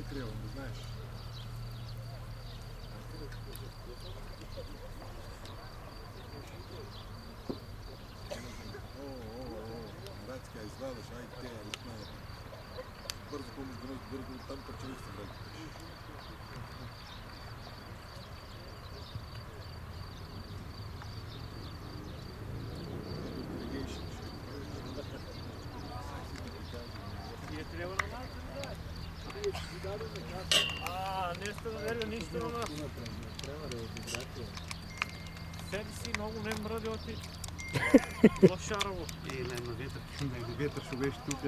криво, не знаеш. Братска, извадаш, ай те, ритмана. Бързо помощ, бързо там пърчевих се, брат. Нещо да веря, нищо на нас. Седи си, много не мръди от ти. Лошарово. На ветър ще беше тук.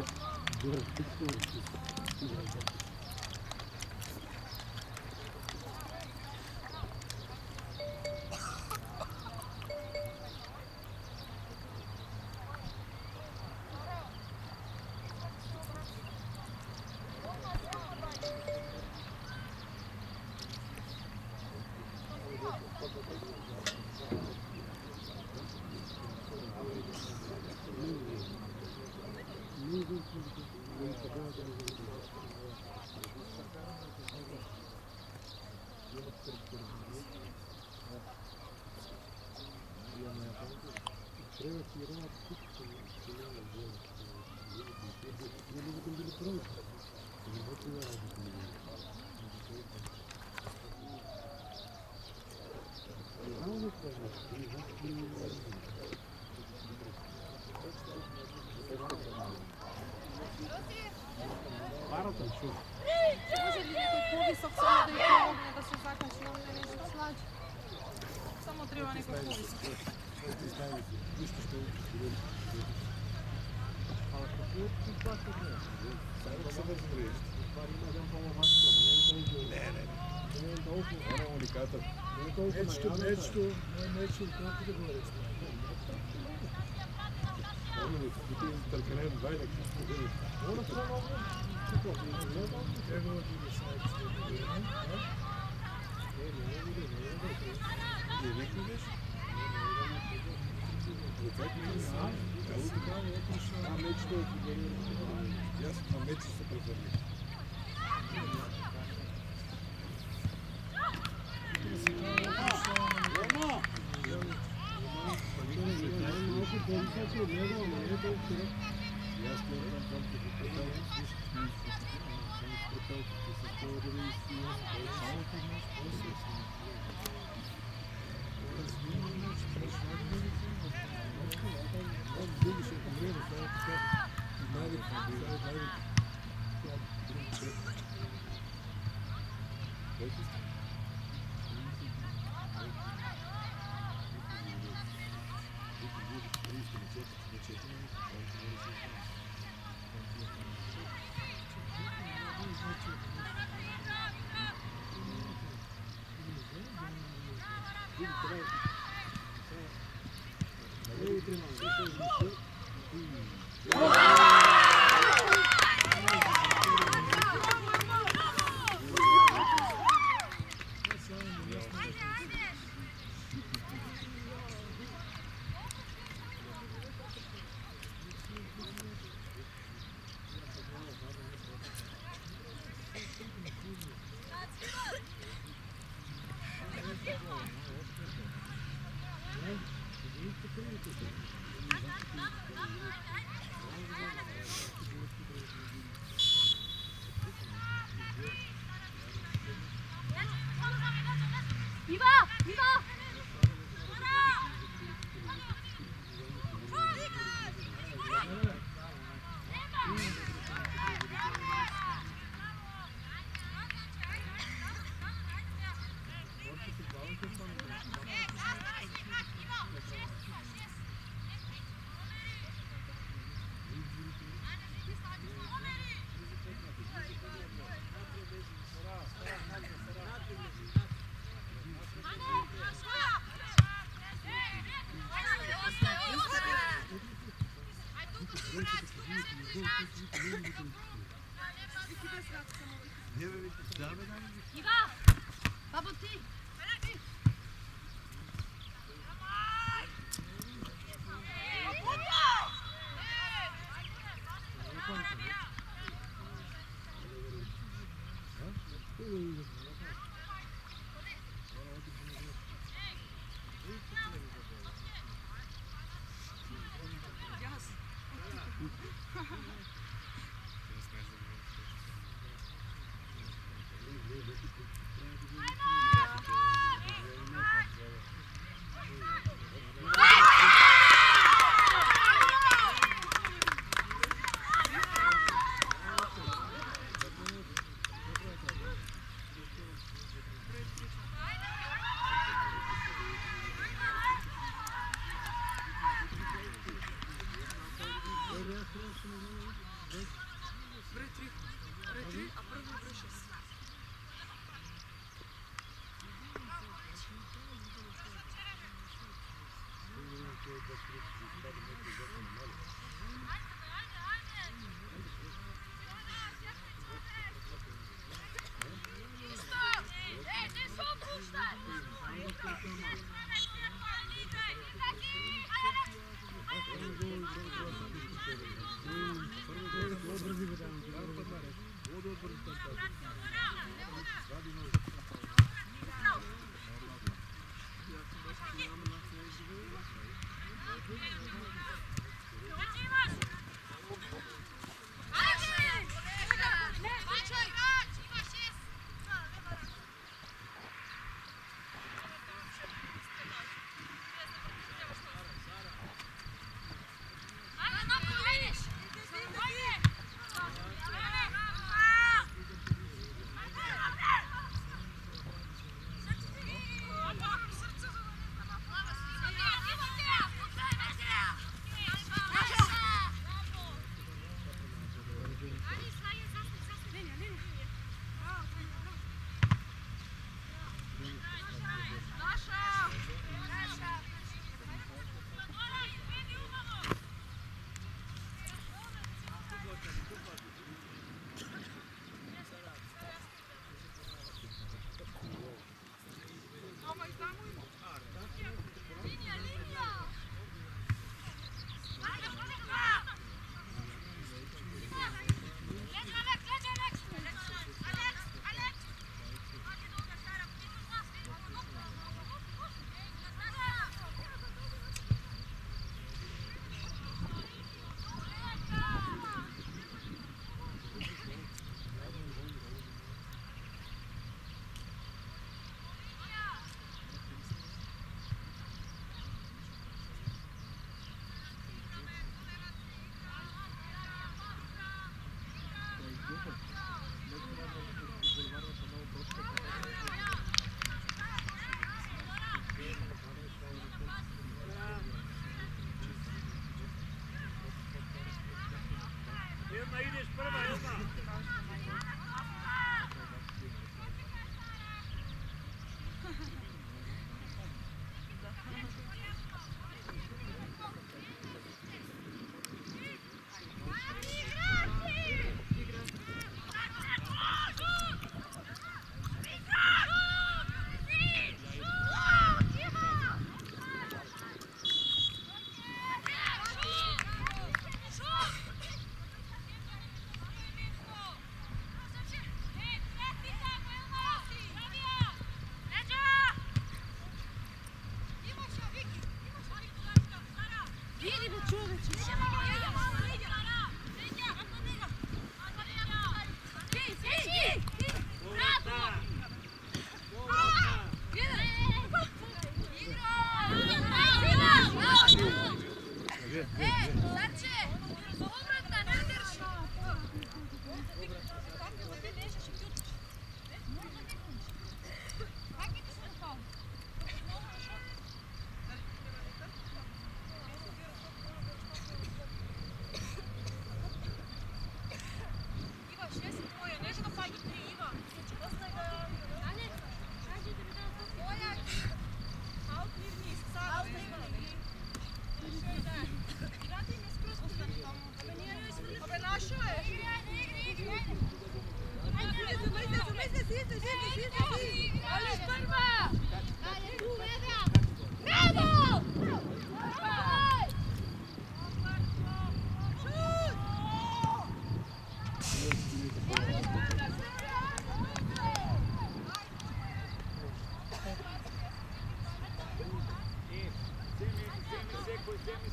Може ли някой по-висок само да й помогне да се закачи на мене нещо слаđe? Само трябва някой по-висок. Бабо ти!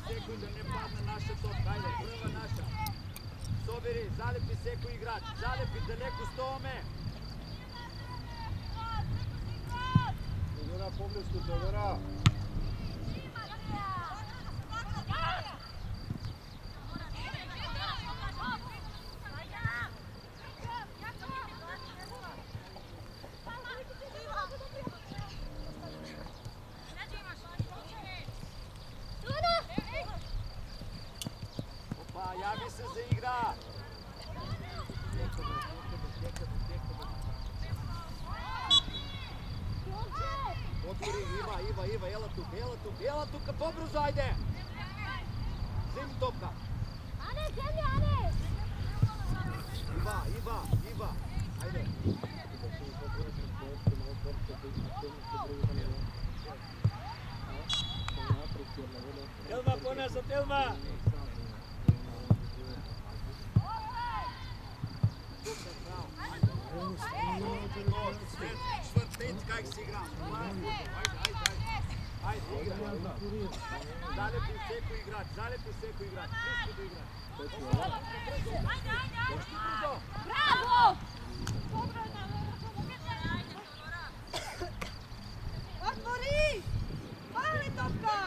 секој да не падне наша топка. Ајде, прва наша. Собери, залепи секој играч. Залепи далеко стоиме. Теодора, поблиску, Теодора. Опа, јави се за игра. Отвори, Ива, ела тука, побрзо, ајде! Земи топка. Ива, ајде. Елма, понесат, Елма! Четвртејт, как се играм? Ајде, игра. Залепи секој играч. Близко до играч. Браво! Отвори! Пали топка!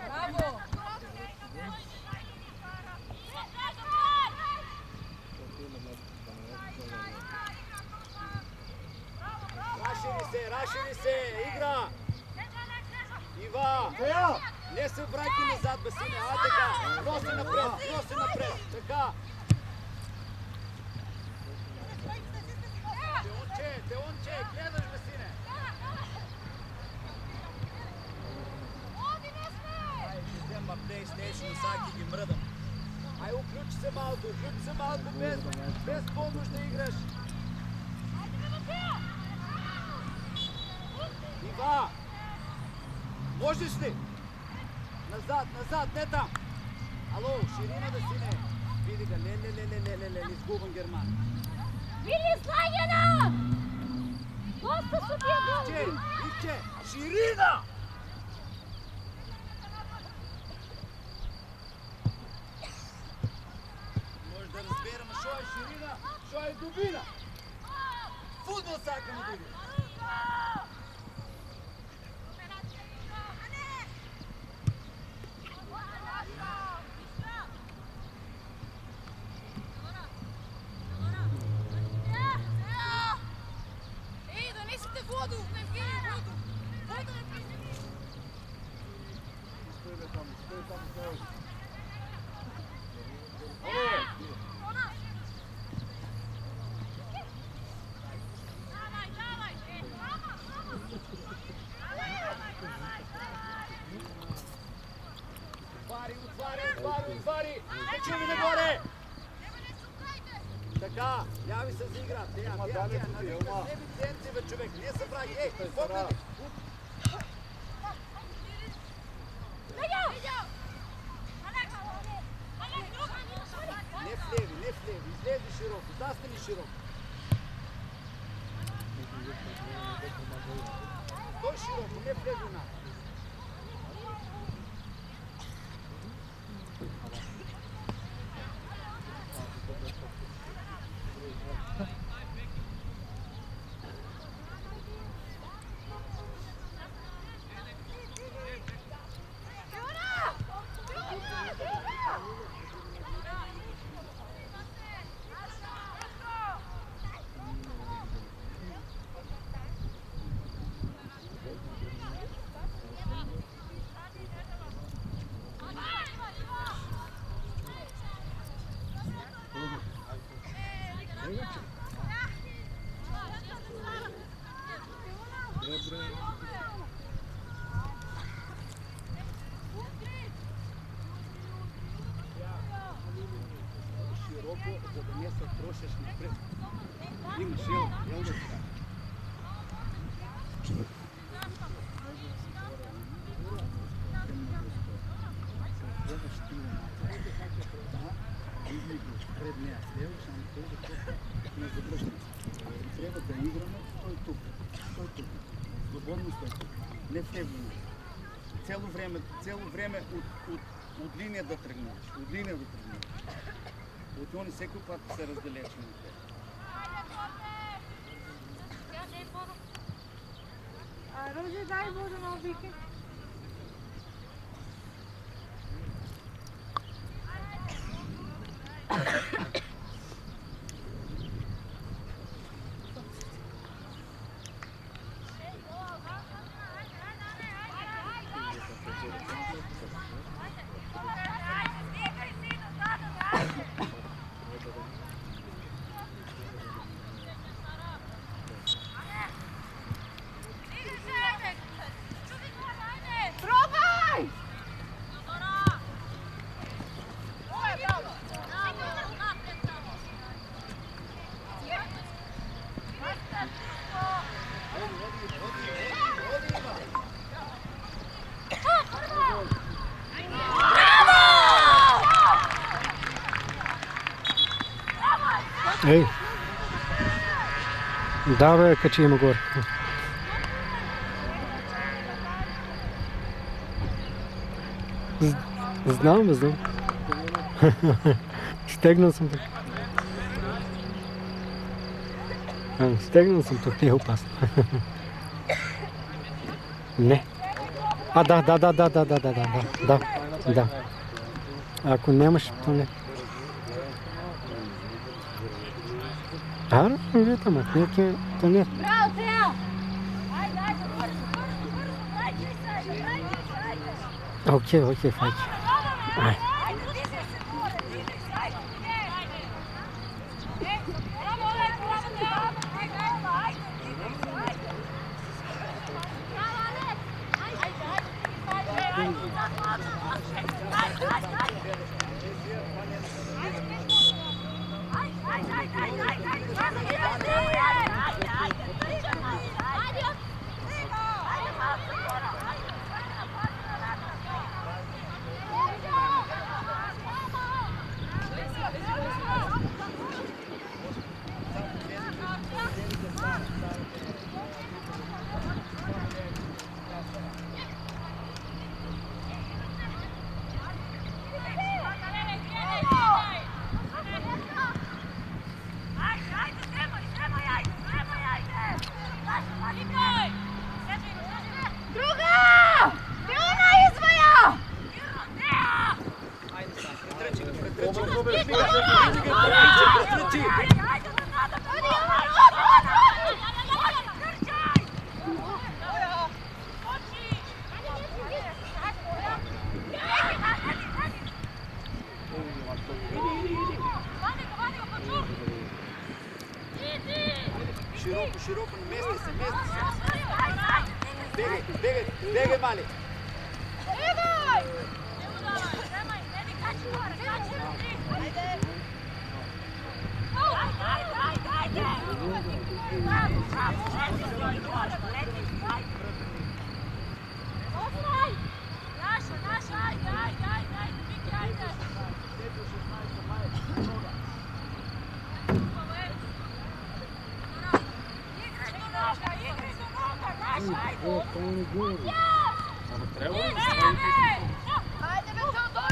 Браво! Рашири се, игра! Ива! Не се враќај назад, Басине, а така! Носи напред! Така! Теонче, гледаш, Басине! Ајде, взема PlayStation, саки ги мрдам. Ај, уклучи се малко, без помощ да играш. Ива! Можеш ли? Назад, не там! Ало, ширина да си не. Види ga, ле, изгубен Герман. Vidi Slagana! Dosta su ti je dugi! Ивче, ширина! Може да разберем шо е ширина, шо е дубина. Футбол сакаме да играме. Ей, донесите воду! Воду! Воду не принеси! Стои там, стои. Отвари! Не чуви нагоре! Така, яви се за игра. Неби ценци, бе, човек. Не се прави. Ей, погледай! Не влеви. Излези широко. Застани широко. Той широко, не влези на. Широко, за да не се трошеш напред. Имаш, ел да така. Пред нея следваш, ама той да не завръща. Трябва да играме, той тук. Свободно стой тук. Не влезнем. Цело време от линия да тръгнеш. От линия да тръгнеш. От они всеки път се разделече на теб. Рози, дай вода на Вики. Ей! Да, бе, качи има горе. Знам. Стегнал съм тук. Стегнал съм тук, не е опасно. Не. Да. Ако нямаш, то не. Вие там, някакви тонер. Браво, Тео! Окей, файки. Широко, мести се. Бегай, мали. Хайде бе, Теодора!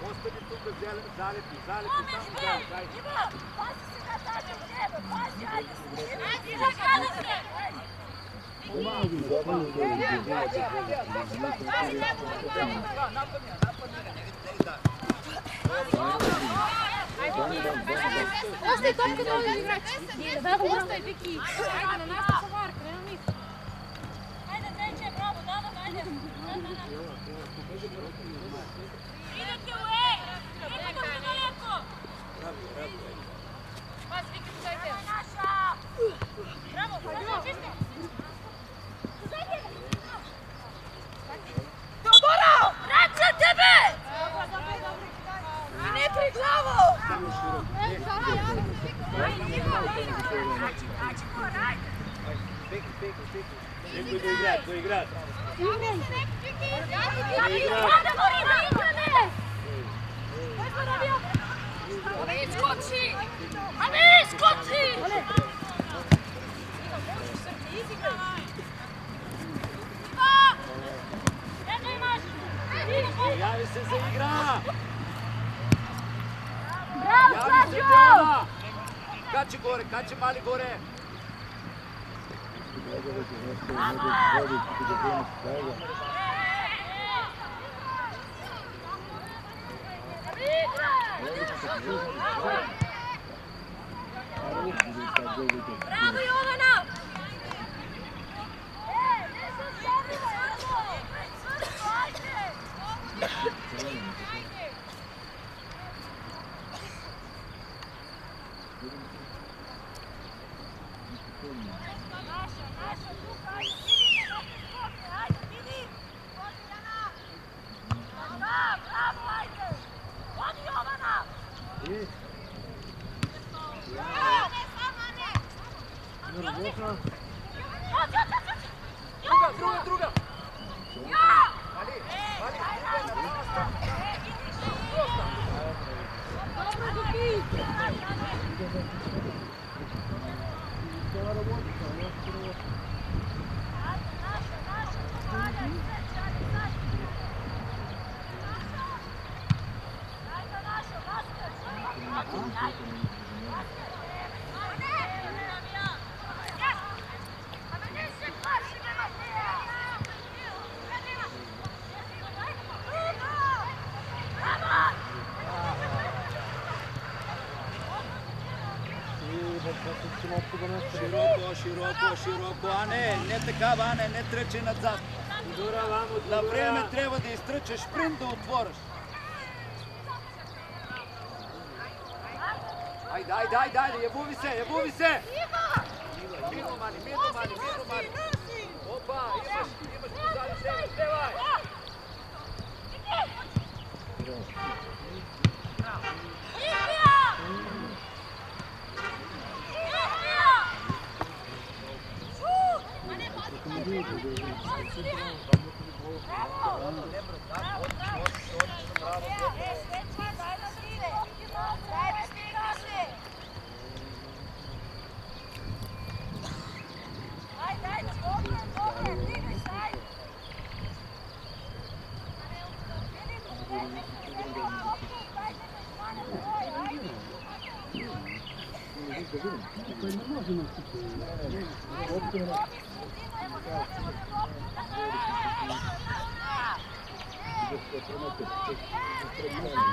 Остани тук, залепи, само залепи. Остай топка долу играч. Остай, Вики. Айде на нас са варка, няма никой. Ajde, Deče, bravo, ajde. Idete u E! Idete u daleko! Pas, Viki, pogledajte. Naša! Bravo, bravo, čisto! Teodora! Vraća tebe! I ne pri glavu! Nekoj do igrat. Javi se za igra! Bravo, Sađo! Kači mali gore! Bravo, Jovana! Druga! Широко, не такава, Ане, не тръчи назад. На време трябва да изтръчаш шпринт да отвориш. Айде, ябуви се! Мирно, Мани. Опа, имаш позади себе, стевай!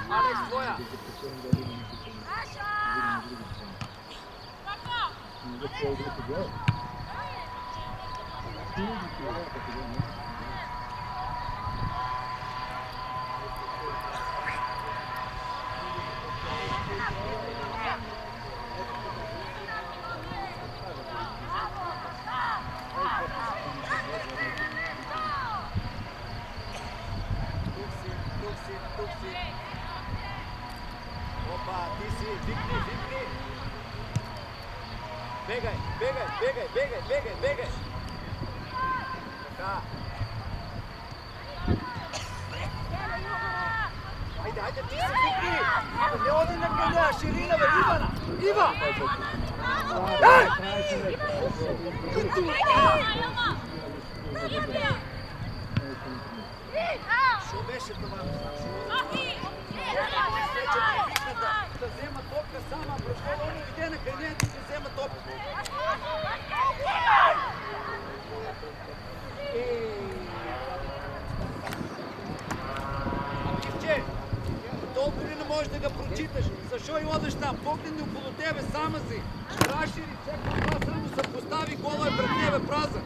Алекс, твоя! Тук си. Опа, ти си, викни. Бегай. Така. Ajde, ti se fikri! Ne odi na kralja, širina, Ivana! Iva! Ej! Що беше това? Да взема топка сама, брашко, он иде на крайнето и да взема топка. Кивче, толкова ли не можеш да го прочиташ? Защо и одеш там? Погледни около тебе, сама си. Разшири, всеки това само се постави, гола е пред тебе празен.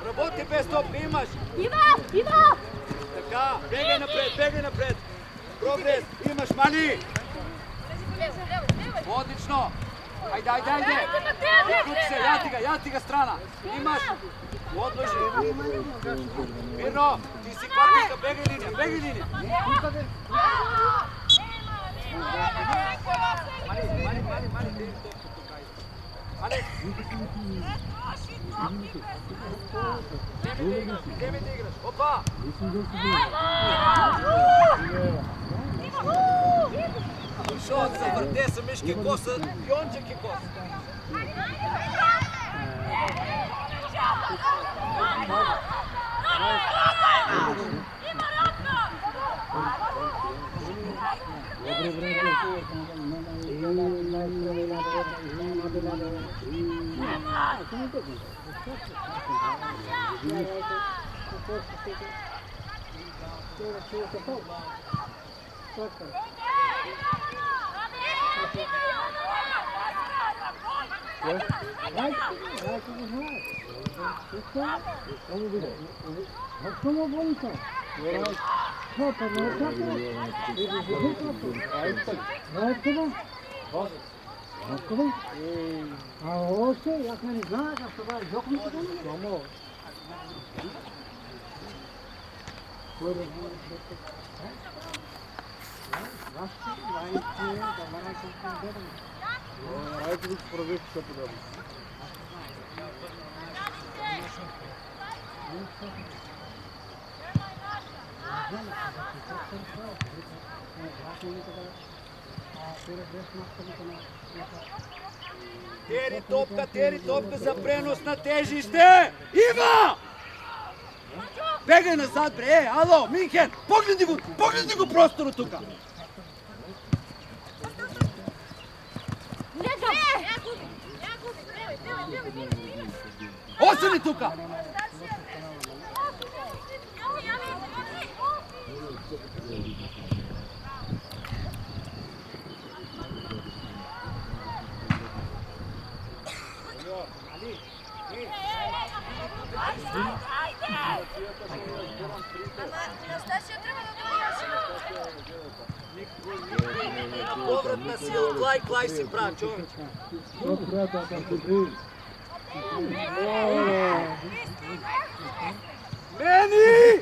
Работи без топка, имаш! Ива! Така, бегай напред! Прогрес, имаш, Мали! Отлично! Ajde! Uključi se, jati ga strana! Imaš! Odloži! Mirno, ti si kvarnika, begaj linija! Mali! Gdje mi ti igraš? Opa! Šot se vrte sa Miške kosa, Jonček je kosa. Тери топка за пренос на тежище! Ива! Бегай назад, бре! Ало, Минхен! Погледни го простора тука! Остани тука! Повратна сила, клай си прав, човек. Мени!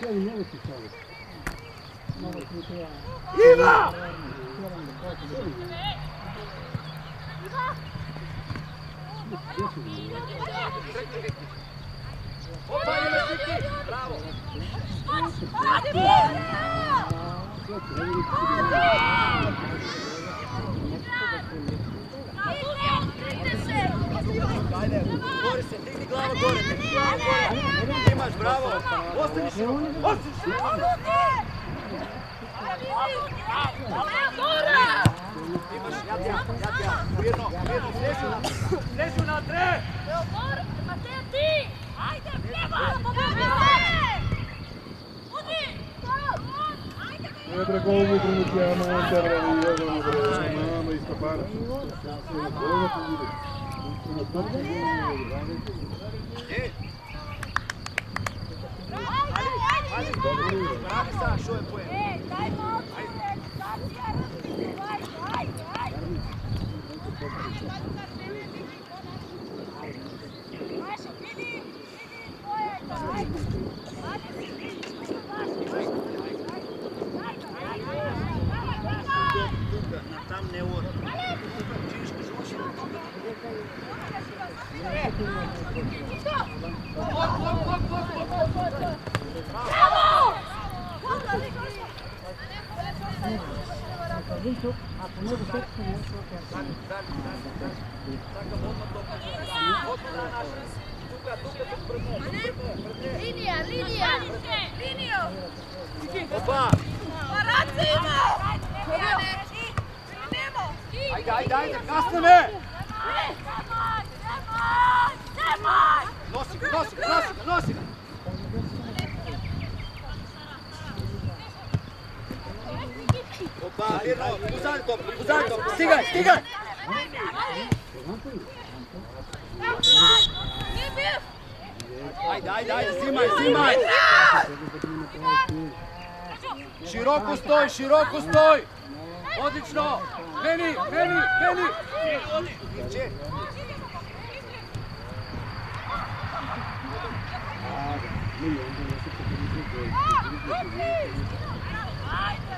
Ива! Опа, има Сики! Браво! Ajde, gori se, digni glava gore, Imaš, bravo! Ostani se! Imaš, ja, mirno, slježu na tre! Mateja ti! Ajde, pjeva! Entra com o micro que ama, entra mama e escapar. Pravi sa, šo je pojem. Daj malo! Vidi, Един тук, ако не го сетите, не е Линия, линия! Линия! Опа! Ръце има! Айде, каснеме! Носи го! Опа, Вирно, позади топ! Стигай! Айде, взимай! Широко стой! Отлично! Мени! Ивче! Айде!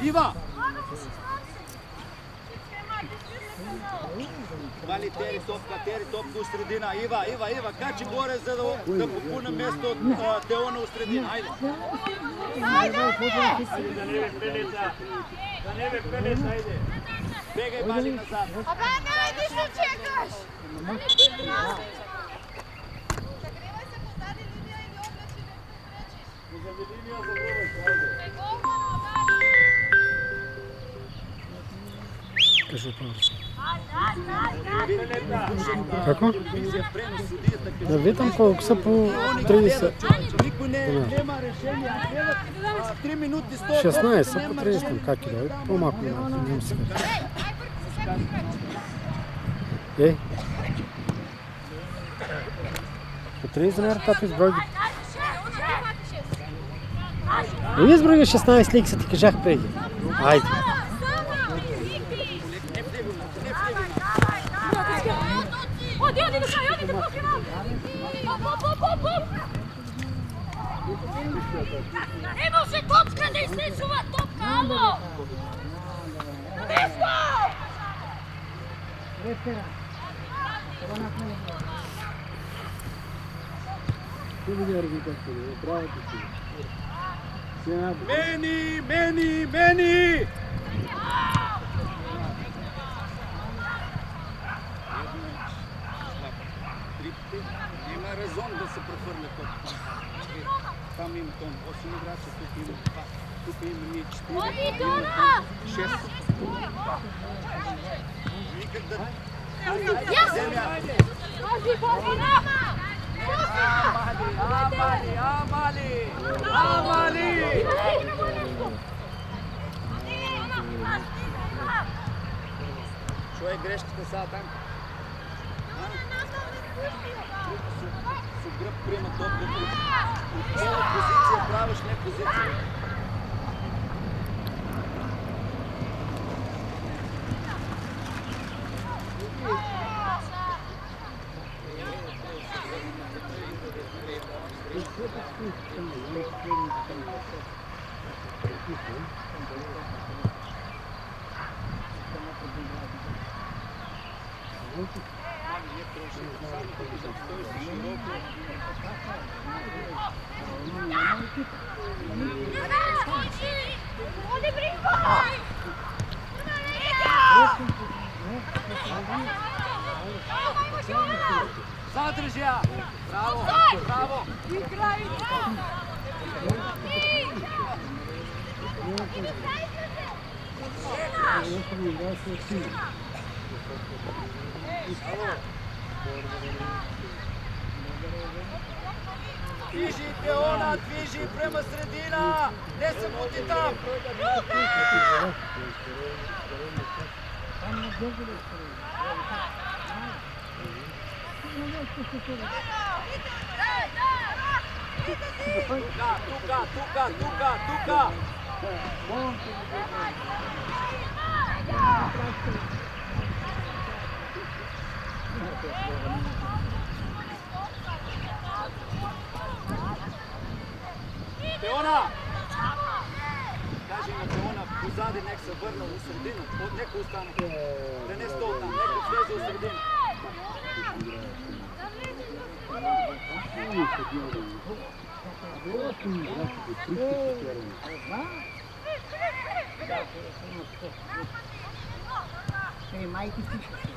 Ива! Вали тери топка у средина. Ива, качи горе, за да попуне место от Теона у средина. Айде! Да не бе пелец, айде! Бегай, Вали, назад. Абе, не, айде ще чекаш! Закривай се, позади линия или облечи, не пречиш. Кажи повече. Какво? Да видам колко са по 30. Никой няма решение. 3 минути 100. 16 са по 30, как и да е. По-малко не се кажа. Ей! По 30 наера, тато изброй ги. Изброй ги 16 лики, са ти кажах преди. Айде! Оди, може топка да излезува, топка, ало! Деско! Мени! Има резон да се прехвърля топ. Там има тон. 8 играча, тук има ние 4. Оди, Дора! 6. Никак да... Амали! Що е грешката сега там? С гръб приема топката. От цяла позиция правиш не позиция. Задръжи я! Браво! Браво! Играй! Движи Теона, движи према средина! Не се мути там! Тука! Теона! Кажи на Теона, позади нека се върна в средина. Нека остане. Да не стои там, нека влезе в средина. Майки всички.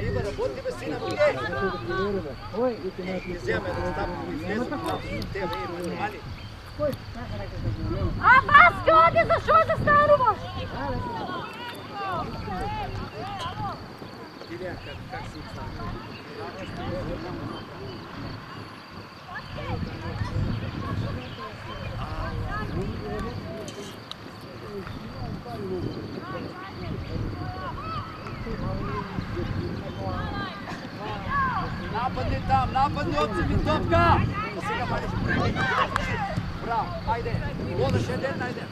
Ива, работи бе сина, не вземе да става и влезе в тебе, мали. А Васько, оди, защо застануваш? Илия, как си нападни там, нападни от Цимитовка! Сега мали. Браво, айде! Водаш един найде!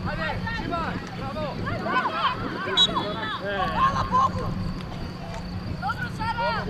Айде, Шимай! Браво! Хвала Богу! Добро, Сара!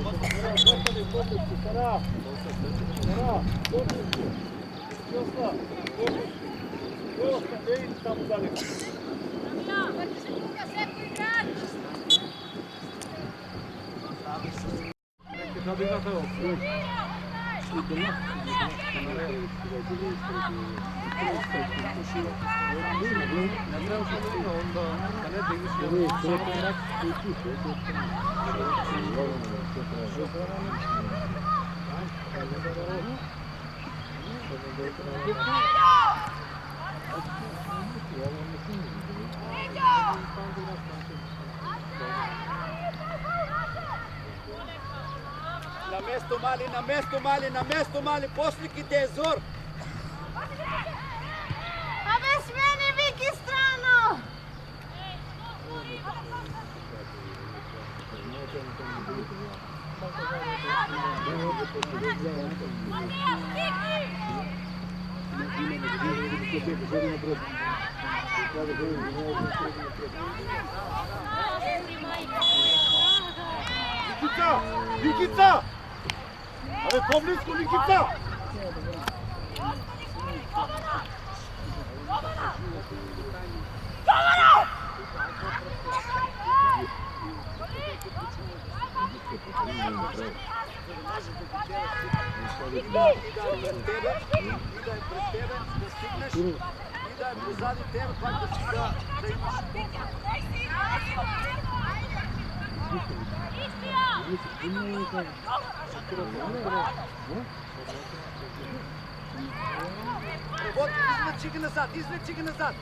На место мали, после ките зор! Абе, смени Вики странно! Никица! Абе, по-близко, Никица! Вот, извлечи ги назад!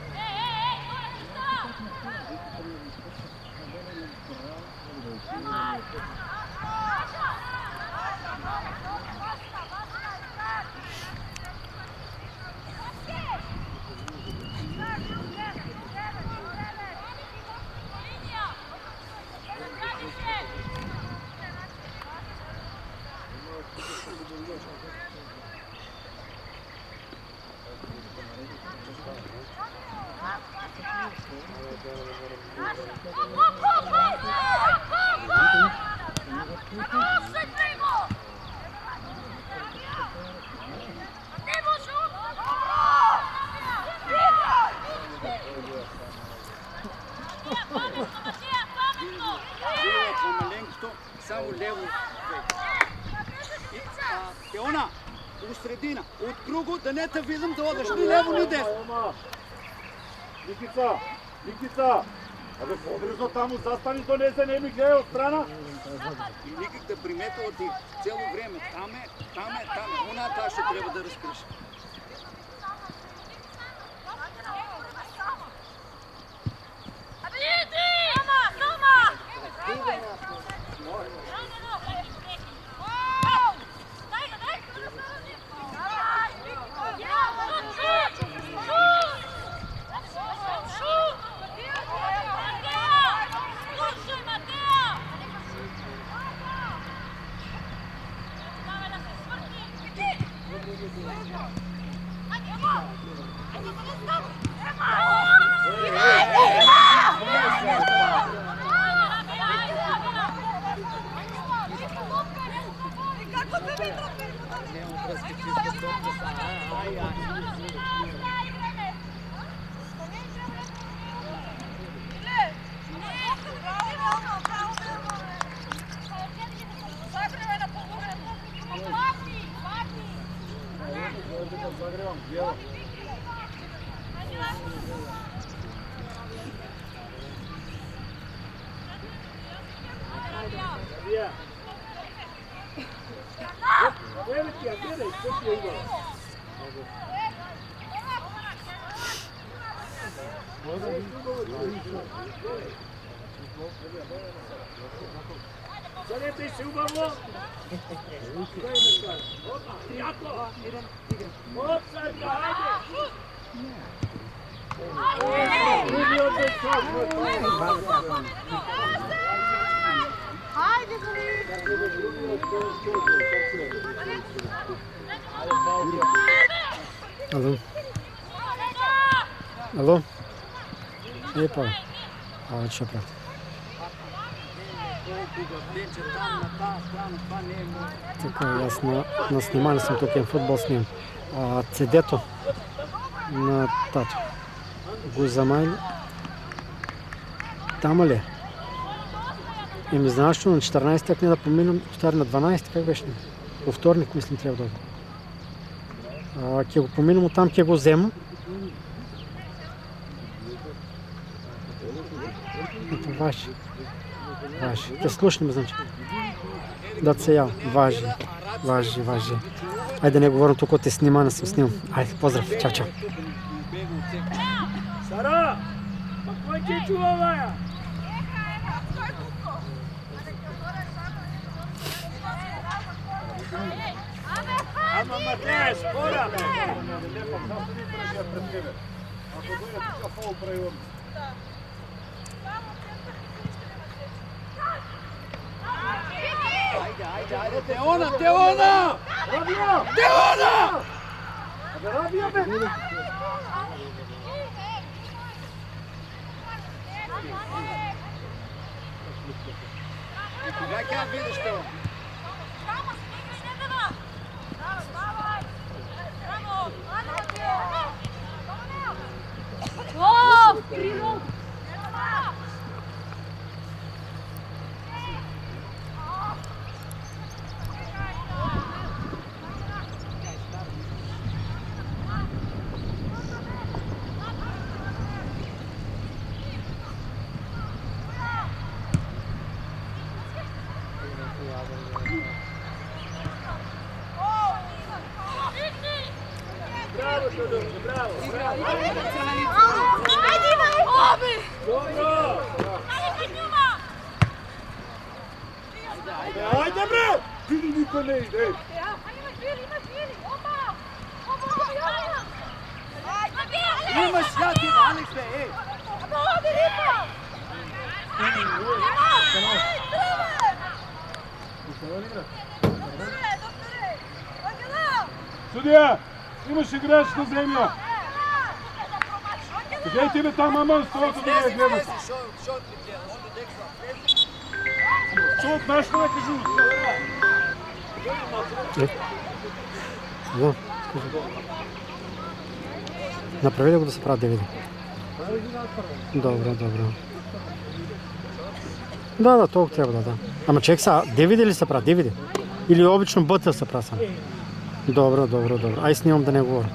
Само лево. Теона, у средина. От круго да не те видим да одеш ни лево, ни десно. Никица! Абе, по-близо таму застани, донесе, не ми гледа от страна. И никак да приметила ти цяло време. Там е. Она та ще трябва да разкриш. Абе, иди! Тома! Седете си убаво! Яко! Отсърка, хайде! Хайде, Алло. Алло. Епа. Що правда? Така, аз на снимане съм тук, футбол снимам. CD-то на тато го замайли. Там ли? И ми знаеш, че на 14 так не да поминам, остари на 12, как беше? По вторник, мислим, трябва да дойде. Ке го поминам оттам, ке го вземам. Ето, важи. Те слушни ме, значи. Да се ял. Важи. Айде не говорим тук, те снима, не съм снимал. Айде, поздрав. Чао. Сара! Па кой ти чува, Вая? Ама Матея, скора, бе! Ако дойде тук фол прайон. Айде, Теона! Рабия, бе! Кога ќе видиш Теона? Ajde, bre! Vidi, niko ne ide. Имаш я ти, Алекс, бе, ей! Судия! Имаш играч на земя! Къде ти бе там, маман, с това да не гледаш? Що от нашата да кажу? Да, направи ли го да се правят DVD? Добре. Да, толкова трябва да. Ама чек са, DVD ли се правят? DVD? Или обично бътъл се правят само? Добре. Ай снимам да не говоря.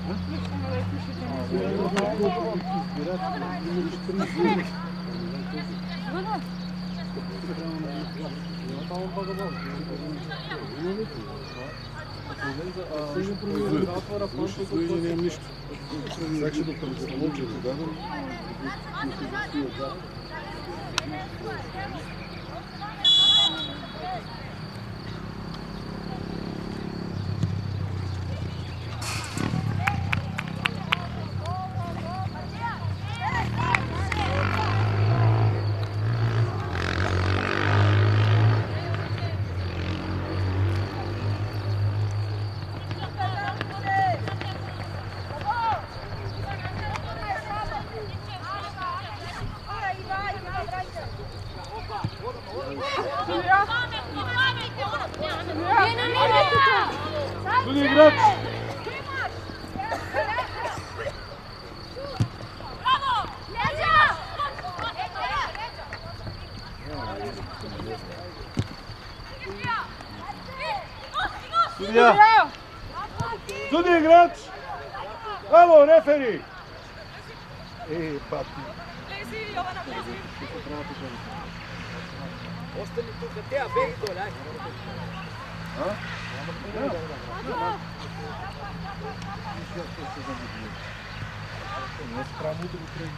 Нямам нищо. Сега ще да се научи да дадам. Туди играч! Судия! Судия играч! Ало, рефери! Пати. Остани тук, те, беги доле, ай.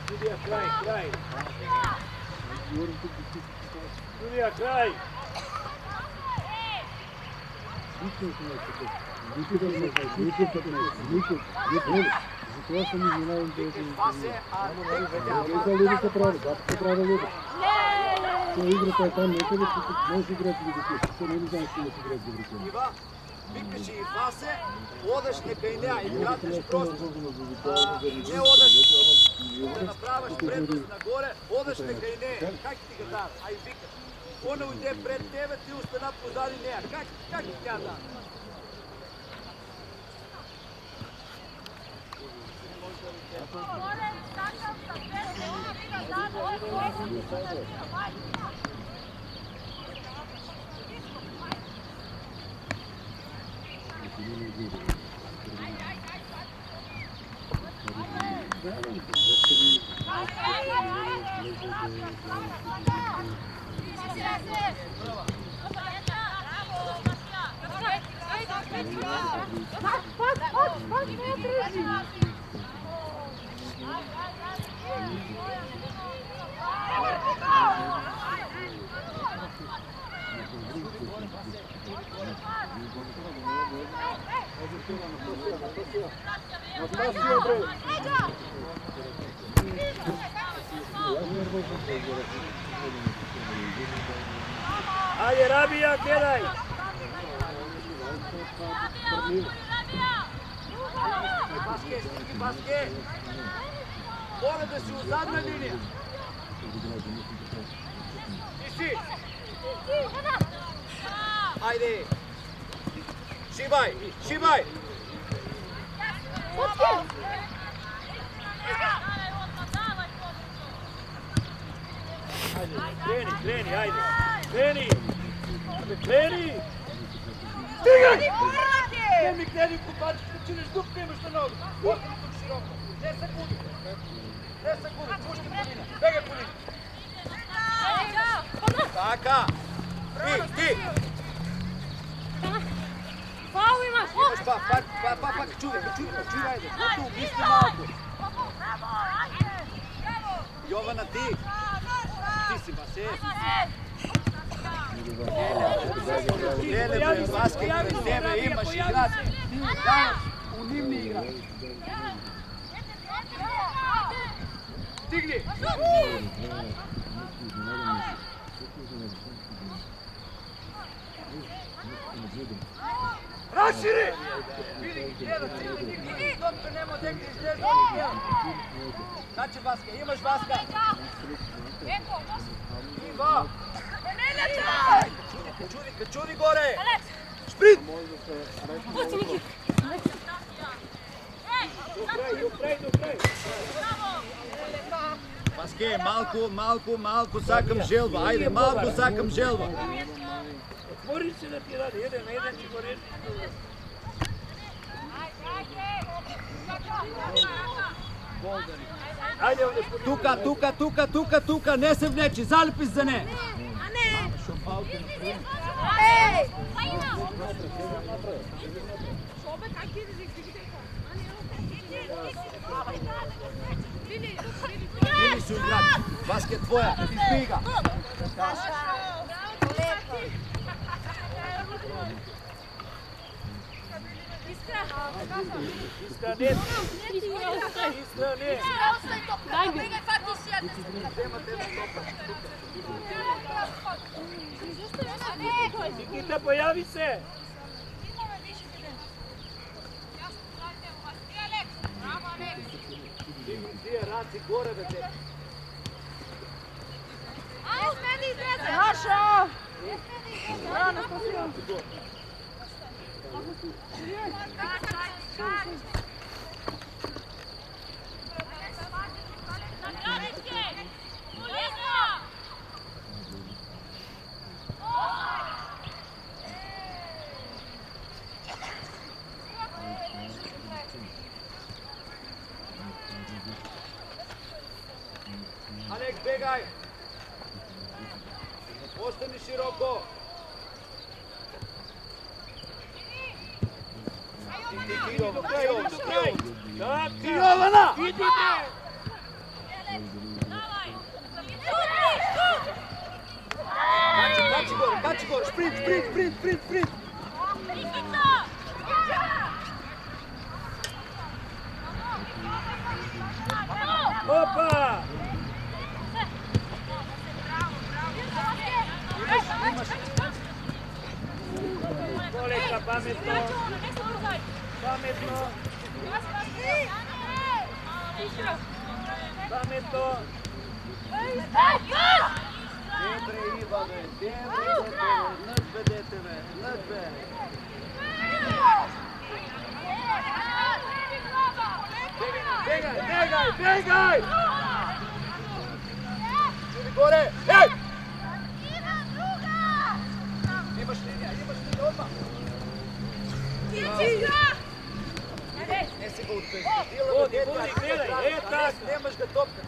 Судия, край! Судия, край! Затова съм извинавам тези... Пасе, Лудите прави, бабите прави луди. Играта е там, нека да може да играят ли докато. Те не знам, че да играят добри коли. Ива, викаше и Васе, одаш нека и нея, и пратиш просто. Не одаш да направиш предност нагоре, одаш нека и нея. Как ти ga дава? Ай викаш. Она уйде пред тебе, ти остана позади нея. Как ти тя дава? Ajde, Rabija, gledaj! Баске! Мора да си от задна линия! Ти си! Айде! Шибай! Kreni, ajde! Kreni! Stigaj! Kreni, kupači, činiš dupke imaš na nogu. Ostani tu široko. 10 sekundi, pušti Polina. Begaj Polina. Така! Ти! Фау имаш! Имаш пак, чувай, айде. Ето, мисли малко. Йована, ти! Ти си, Васе! Леле, бе, Васке, пред тебе имаш играч. Данък, унимни играч. Стигни! Разшири! Види ги, гледа, цели топка нема дек да излезе. Значи, Васка, имаш Васка. Ива! Чуди горе! Шприт! До край! Васке, малко сакам желба. Айде, малко сакам желба. Отвори се да ти даде, 1 на 1 ти го реши. Ajde ovdje. Tuka, ne se vneči, zalipi za ne. Ili su igrati, basket tvoja, izbij ga. Iskra ne. Nikita, pojavi se. Ti je raci gore da te. Naša! Aleks, begaj! Ostani široko! Do kraja! Jovana! Kači gore, sprint! Opa! Koleka, pametno! Dobre, Ivane, nadvedete me, nadve! Begaj! Čuli gore, hej! Imaš linija odmah! Ne si ga utpeš. Nemaš ga topka.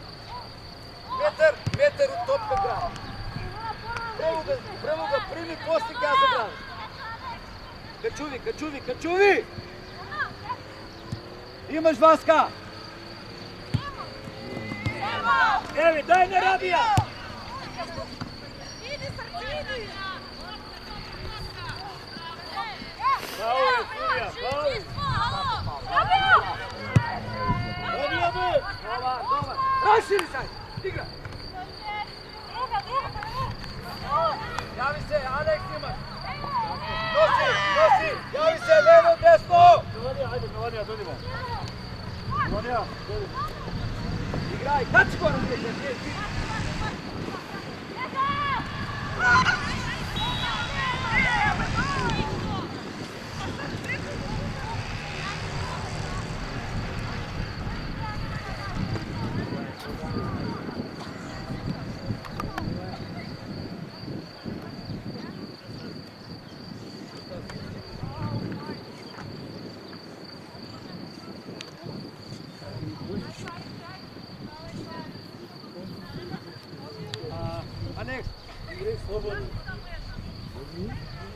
Metar u topka ga. Prvo ga primi, poslije ga zabravi. Kačuvi! Imaš Vaska? Evi, daj ne rabija! Raširi sad! Igra! Javi se, Aleks imaš! Nosi! Javi se, levo, desno! Giovanija, dodimo! Igraj, kači gore! Aleks, igri slobodno.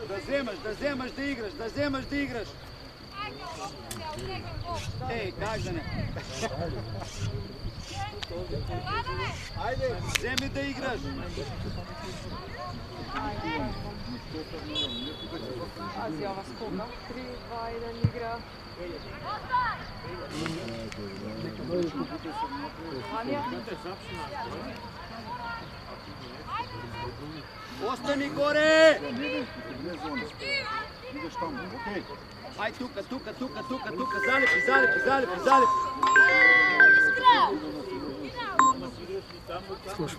Da zemaš da igraš. Ej, kak da ne? Ajde, zemi da igraš. Pazi ova skoka. 3, 2, 1 igra. Vanja? Ostani gore! Ideš tamo, okej. Aj tuka, zalipi. Slušaj.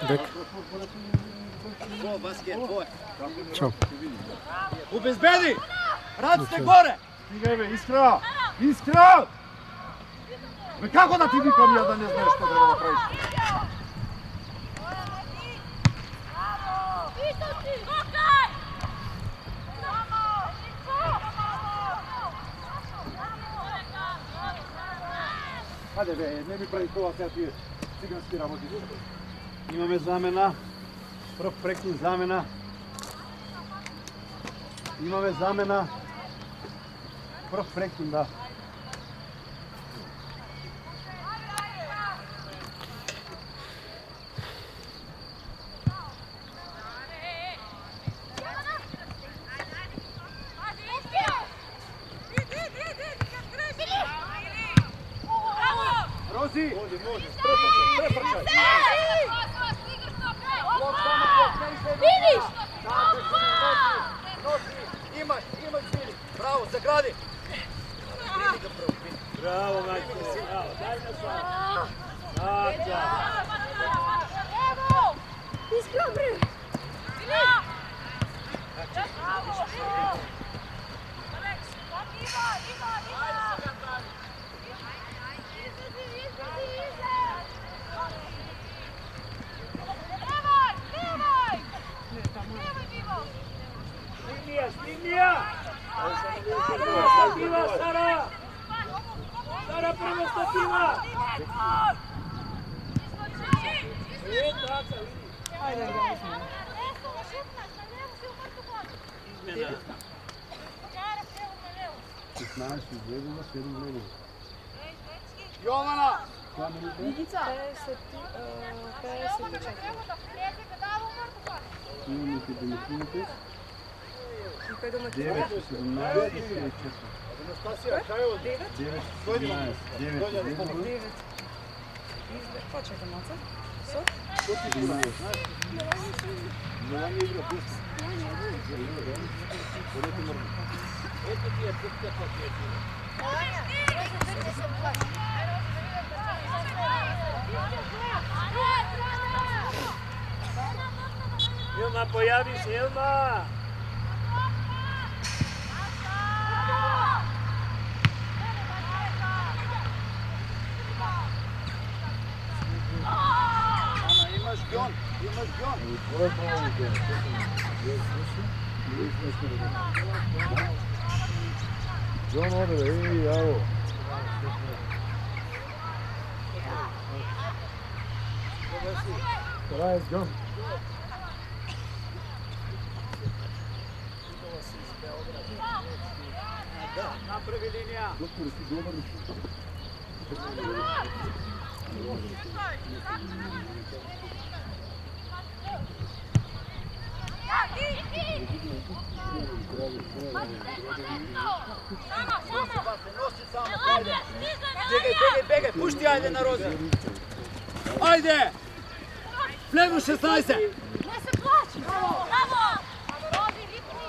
Bek. Tvoj basket, tvoj. Ćao. Ubezbedi! Racite gore! Stigaj me, Iskra! Kako da ti vikam ja da ne znaš što da napraviš? Хайде бе, не ми прави това сега тия цигански работи. Имаме замена. Пръв прекин замена. Имаме замена. Пръв прекин, да. Рози! Може. Препрачай. Видиш? Имаш, Фили. Браво, загради. Браво, Максим. Браво, дай на слава. Аца. Ево! Изгробри! Стигния! Статива, Сара! Сара, према статива! Ajde, ga uzmem. Измена. 16 излегува, 7 влегува. Jovana! Igica? 54. Имаме домакините. I kaj doma 9, 17 и 4. Анастасия, Кајо, 9, 17, 9 влегува. 9. Počekaj malce. So? 17. Желание игра, пусти. Ето ти е пътка пакети. Илма, появи се, Илма! Ама имаш гон. Ами това е право, да. Я слушам. Джон, оде, бе, яво. Това е Джон. Направи линия. Доктор, си добър ли си? Носи само, айде. Бегай, пушти, айде на Рози. Айде! Влево 16. Не се плачи! Браво! Рози, викни!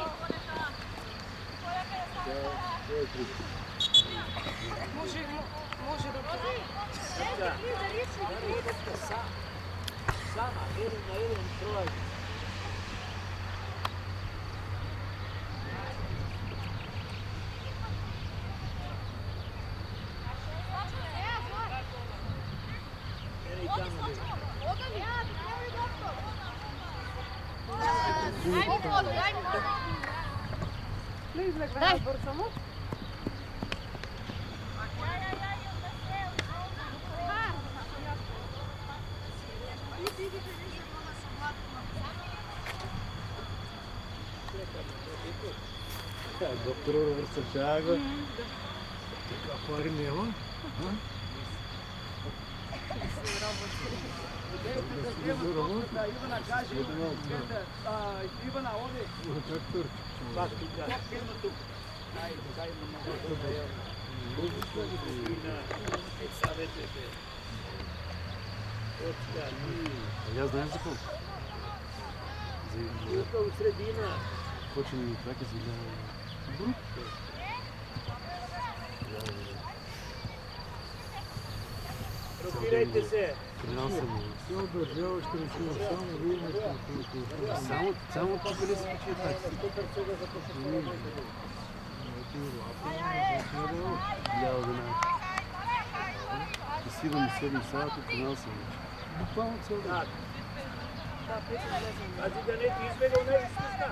Može da... Sama, jedan na jedan troj. Eri tamo bih. Ne izlek na odbor samo. Доктор Върсачага. Каква няма? Ивана каже, Ивана, оди. Как турчи? Пак тук. Я знаю за какво? Тук у средина. Почне ми трака за друг. Рокирайте се. Все държава ще решим само вие само тук ли се случи така? И 7 сата канал съм. Буквално цял ден. Пази да не ти избега у него изпусна.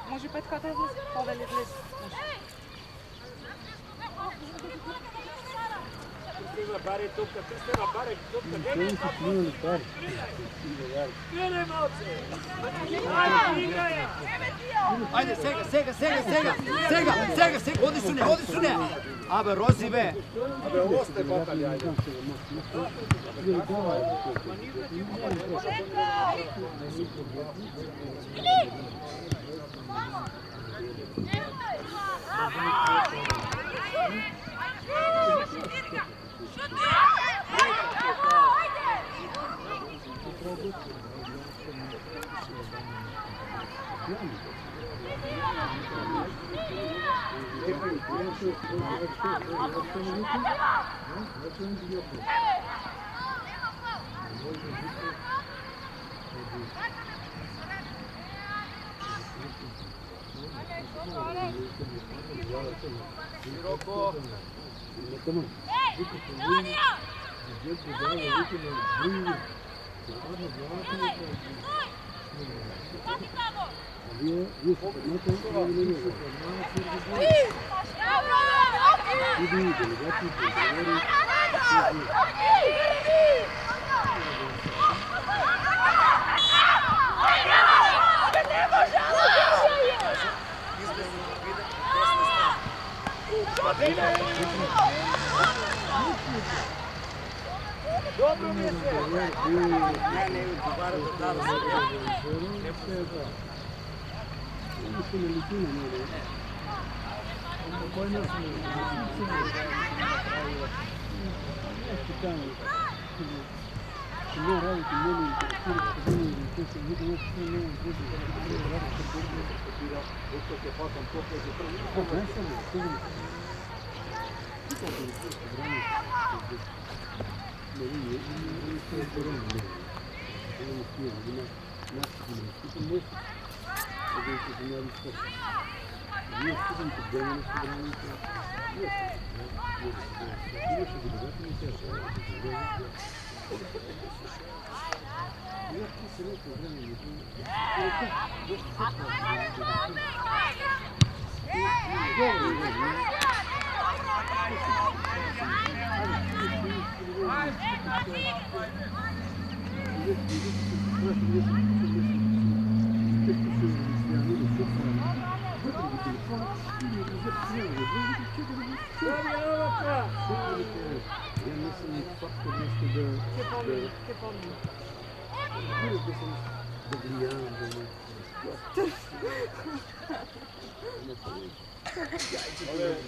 Може Петка да влезе. Повели влезе. Кристина, баре топка, Кристина, баре топка. Те са плювали пари. Играй, малце! Айде, играй я! Ajde, sega, odi su ne. Abe, Rozi be. Абе, остай батали, айде. Široko. Dobro mi je sve. Ne odgovara da dala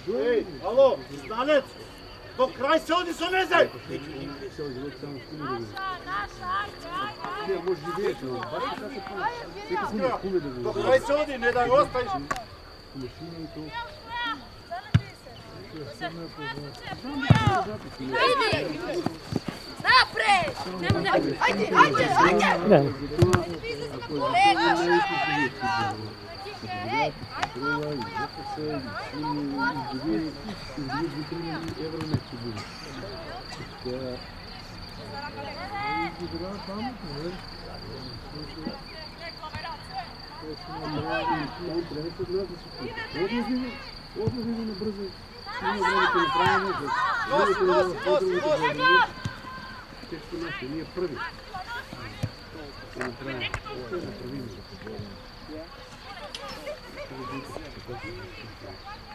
Ej, alo, znanec! Do kraj se odi sa nezaj! Do kraj se odi, ne da ostaviš! Napred! Ajde! Ние първи.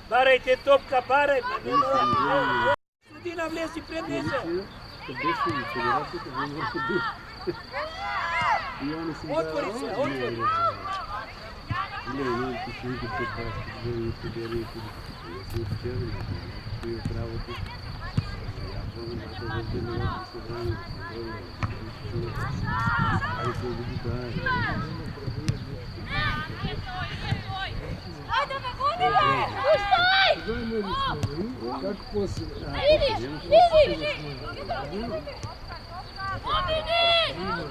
Барайте топка, барай! Средина влез и пред нея! Отвори се, отвори! Ajde me goni, be! Puštaj! Как после? Vidi!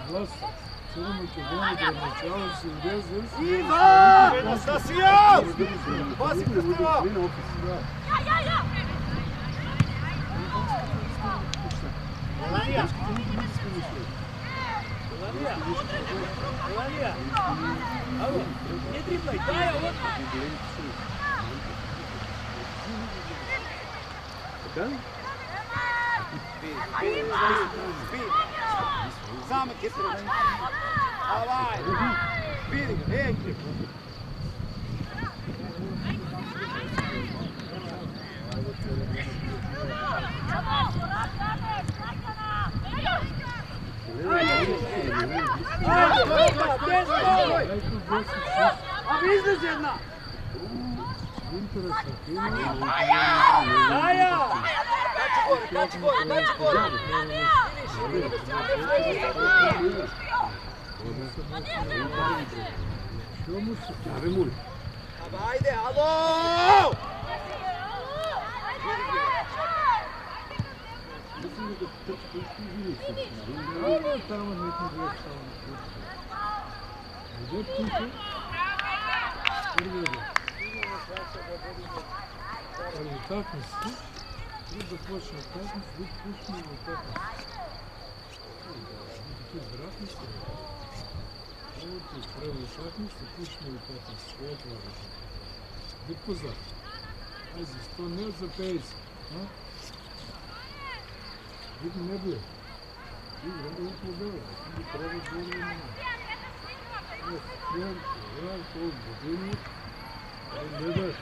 Глас. Цена Македония начало се влезе. Ivan! Anastasija! Pazi Kristina! Ja! Melania! Ало, не дриблай, дай, ало. Само ке трябва. Давай. Бири, ей. Ами излезе една. Интересно. Дая! Качи горе. Що му се прави муль? Ajde, alo! Mislim da trčka izvini se. Ovo tamo neki gledaj tamo. Gdje pite? Prvi je. Ali utakmice, vi započne utakmice, vi pušteni utakmice. Ti vratni se. Ovo ti pravi utakmice, pušteni utakmice. Ovo je tvoj rešenje. Gdje pozad? Pazi, to ne za pejs. Видно не бе. И време е победа. И трябва да бъде на това години. Не даш.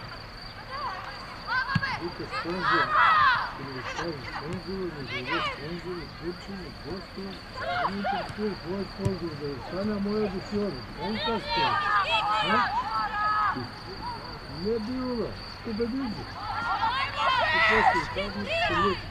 Вика спонзор. Или скажи спонзор, да даде спонзор, кучи, гости. Не интересува твой спонзор, да остане моя досиора. Он как стои? Не било. Победи се. И после там се лети.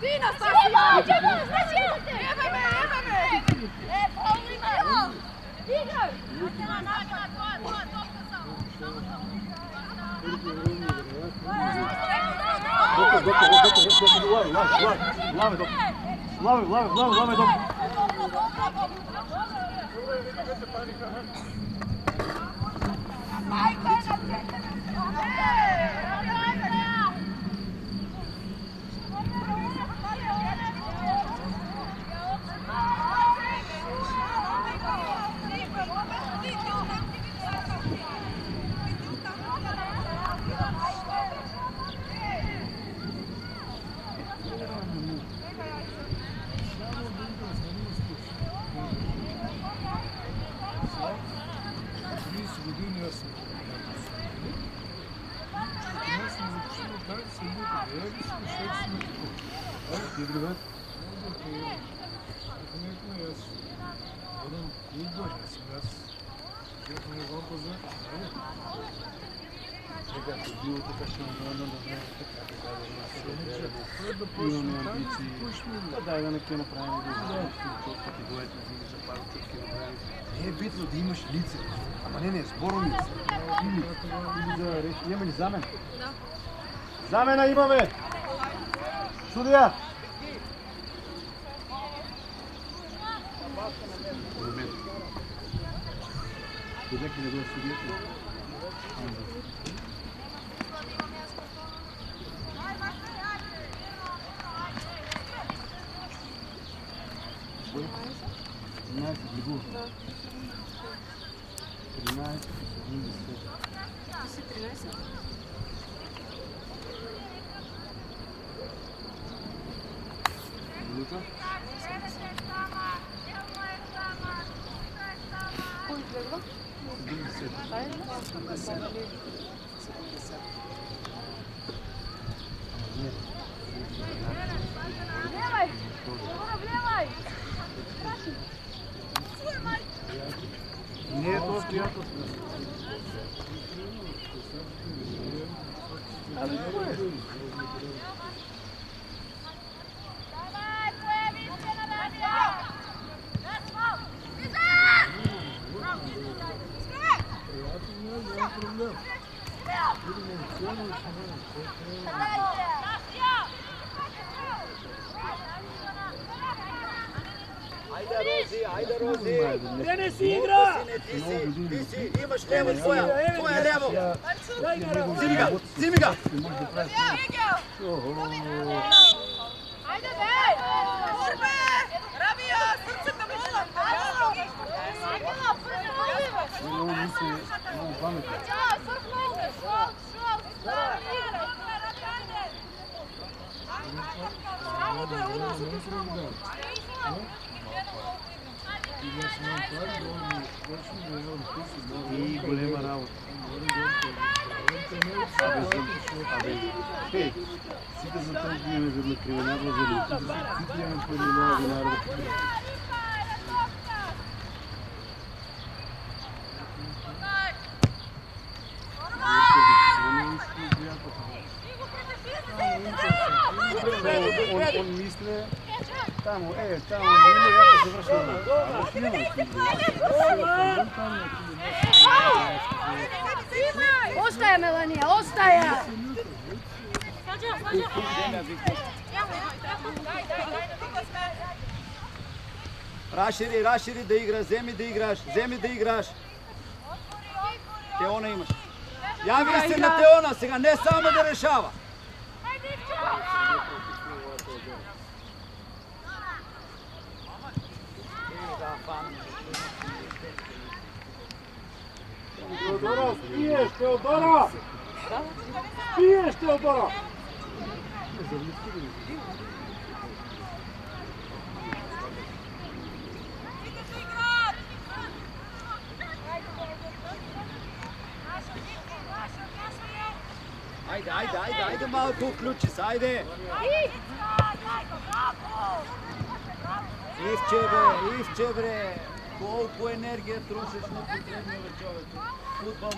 Fino, Sasio! Evo me! Evo! Igraj! Lave, dok. Дай да не ке направим. Не е битно да имаш лице. Ама не, сборовница. Или за реч. Има ли замен? Да. Замена имаме! Судия! Къдеки не бъде судията? Ти си 13. Кой изглежда? 70. Влевай! Влевай! Не е то обстоятелство. Давай, появи се на радио! Рози, айде Рози! Крени си игра! Ти си, имаш лево твоя лево! Взими ga! Ajde, bej! Kurbe! Rabio, srceta bola! Rabio, prvo! Много мисли, много паметно. Ćao, surfnove! Samo da je u nas u sramu. И голема работа. Сите за това имаме за накривена глаза. Сите имаме по една винара. Он мисля, там, има яко завършване. Ostaje, Melanija, ostaje! Разшири да играш, вземи да играш. Теона имаш. Яви се на Теона сега, не само да решава. Теодора, спиеш, Теодора! Спиеш, Теодора! Айде малко включи се, айде! Ивче бре! Колко енергия трусиш на последния човек. Футбол 0.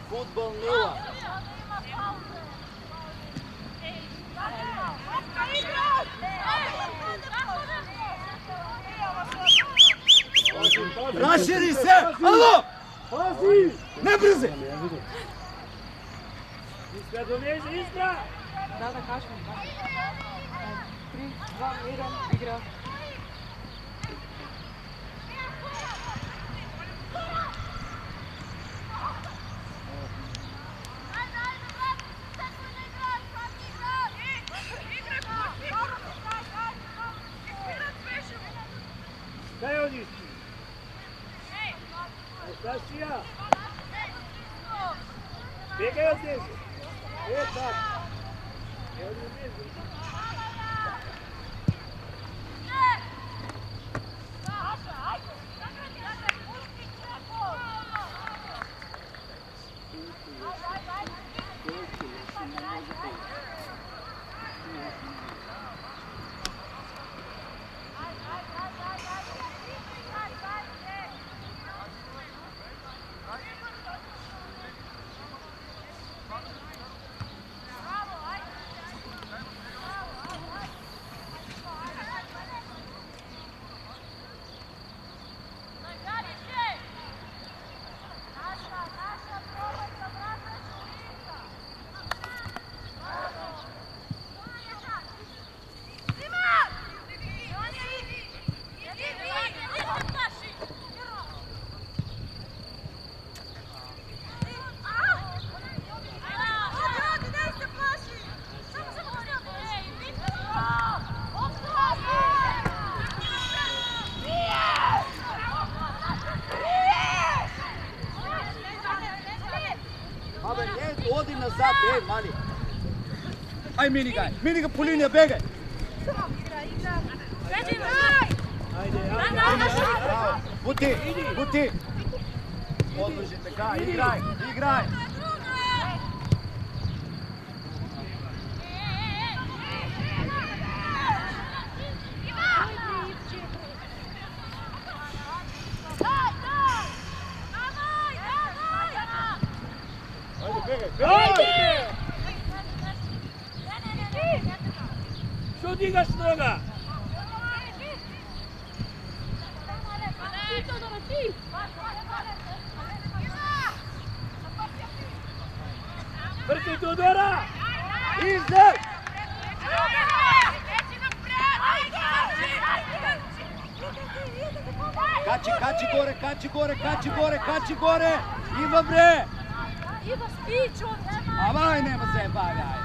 Футбол 0. Разшири се! Ало! Пази! Не бързи! Искра донези, Искра! Да кажем. 3, 2, 1, игра. Дай одиш ти! Настасия! Бегай от тези! Так! Ево донези! Оди назад, мали! Ай, Минига по линия, бегай! Бути! Подвържи така, играй! Що дигаш нога? Бъркай, Теодора! Излез! Kači gore! Iva bre! Iva, spij čovječe! Avaj, nema se bavi, aj.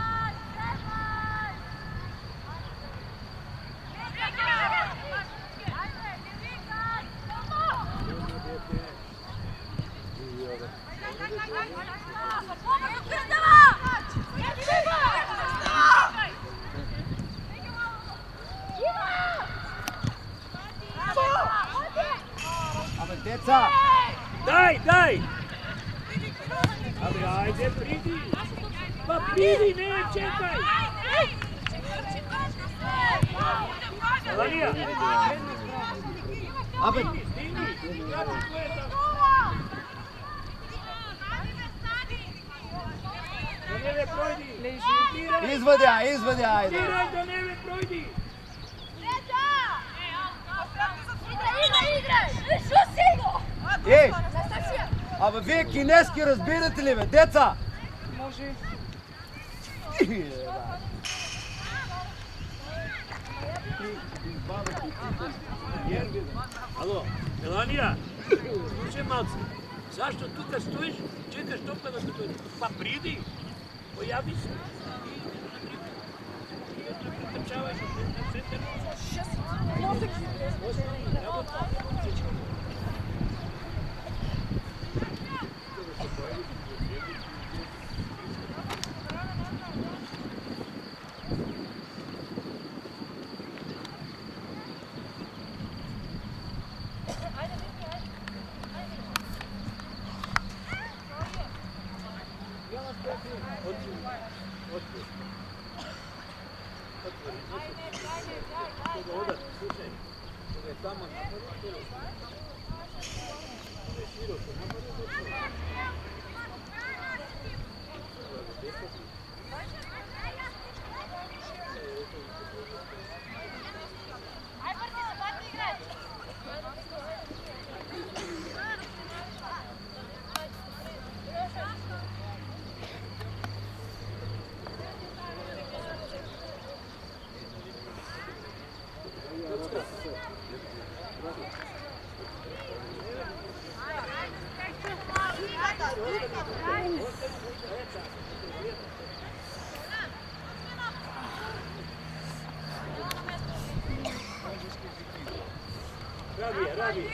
Абе, деца! Daj! Abra, ajde, pridi! Pa pridi, ne, čekaj! Melanija! Абе, Da neve projdi! извади, ajde. Tiraj, da neve projdi! Играй! Що сиго? Ей, абе, вие кинески разбирате ли, бе, деца? Може. Alo, Melanija, slušaj malce, zašto tu kad stojiš, čekaš topka da se dođe? Pa pridi, pojavi se. I onda pretrčavaš na centar. Ради.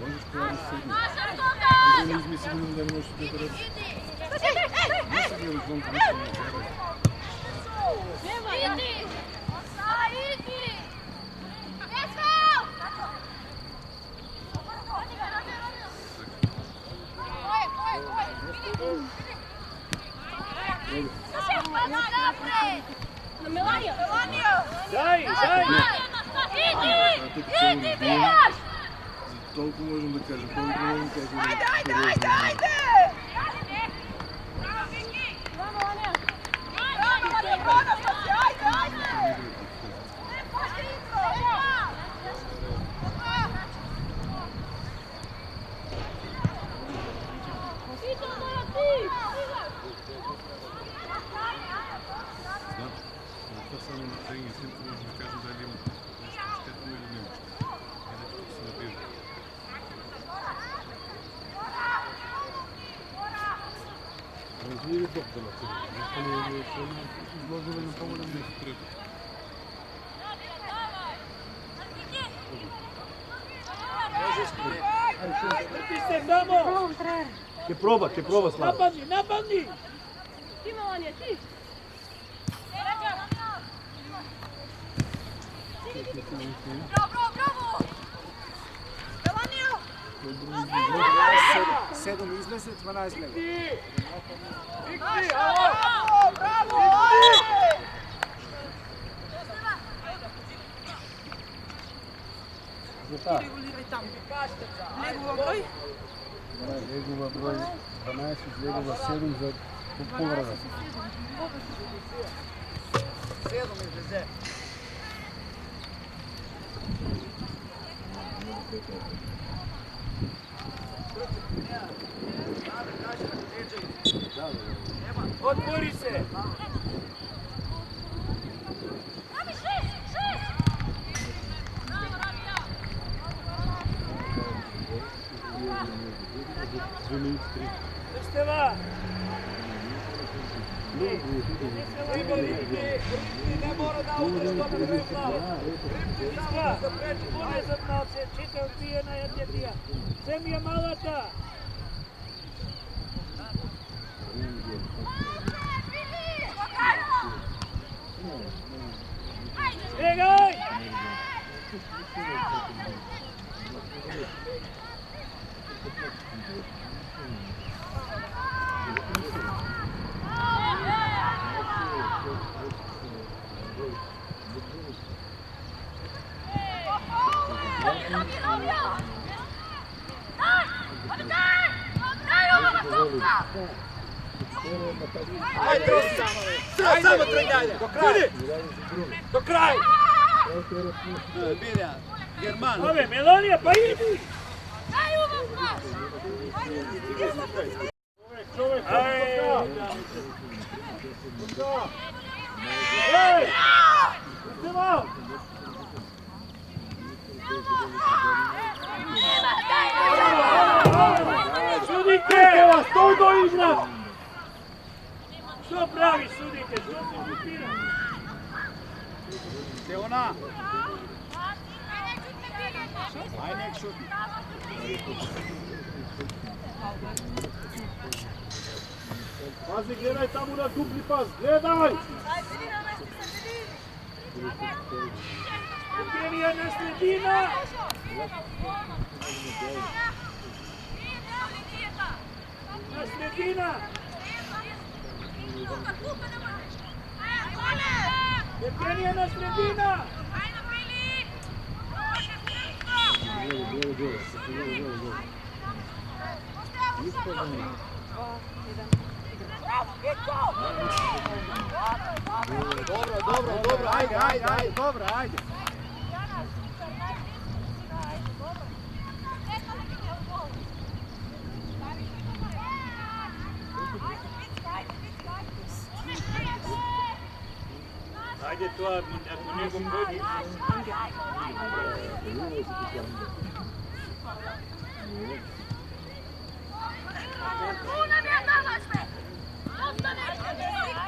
Можеш това да седи. Не сме сигурни да можеш да бъдеш. Не си гледам звън, това ще не кажа. Иди! Иди! На Мелания! Дай! Иди, бияш! За толкова можем да кажем. Толкова можем да кажем. Айде! Това само на тренинг, снимка може да кажем дали има нещо щетно или не. Иначе ще се набира. Разли ли доктора? Изложили на по-голям нещо трето. Ти се мамо! Ке проба, Слава. Нападни! Ти, Мелания, ти! Браво! Мелания! 7 излезе, 12 лева. Браво! Регулирай там. Легова брой. Легова брой 12, легова 7 за поврата. 7 излезе. Отвори се! Steva! Ne mora da udri što me ne znao. Steva! Bude za pnavce, čeka odbijena jednjetija. Sem je malata! Bjegaj! Ajde, samo trengajde. Do kraja. Do kraja. Bilja, German. Ove, Melonija, pa idi! Ej! Steva! Sudite! Stoj do igra! Što pravi sudite? Što se kupira? Gdje ona? Aj, nek šuti. Pazi, gledaj tamo na dupli pas, gledaj! Evgenija na sredina! Na sredina! Evgenija na sredina! Dobro, ajde, dobro, ajde. Ajde to, ako nego godi.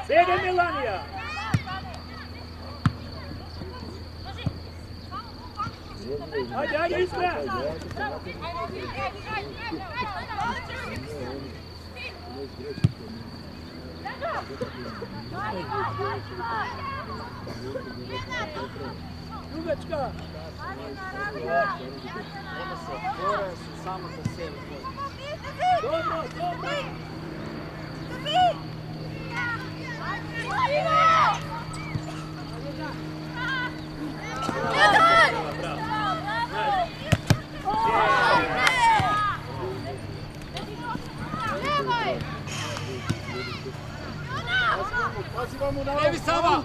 Bjegaj, Melanija! Ajde, Iskra! Dugačka! Gore su samo za sebe. Dobro! Evi Sava!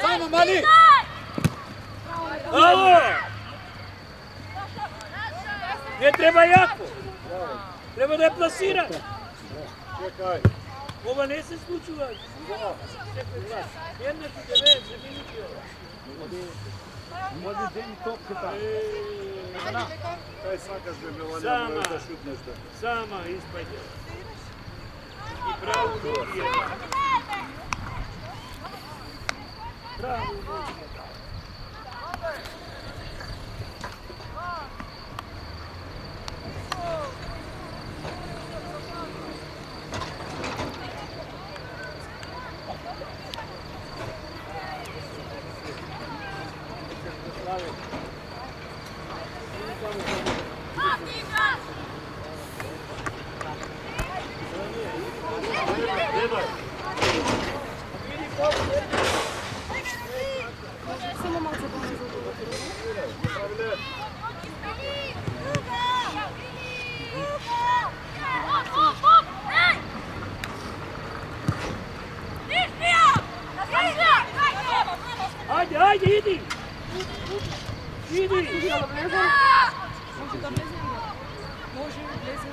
Samo mali! Alo! Ne treba jako! Treba da je plasira! Ova ne se slučila! Jedna ti 9 za minuti ova! Može deni topke tamo. Kaj svakaš da je Melanija mora da šut nešto? Sama ispajde. I pravu nogi je. Pravu nogi je. Само малко по-назад. Ajde, ajde, idi! Idi! Може да влезе. Може да влезе. Може да влезе.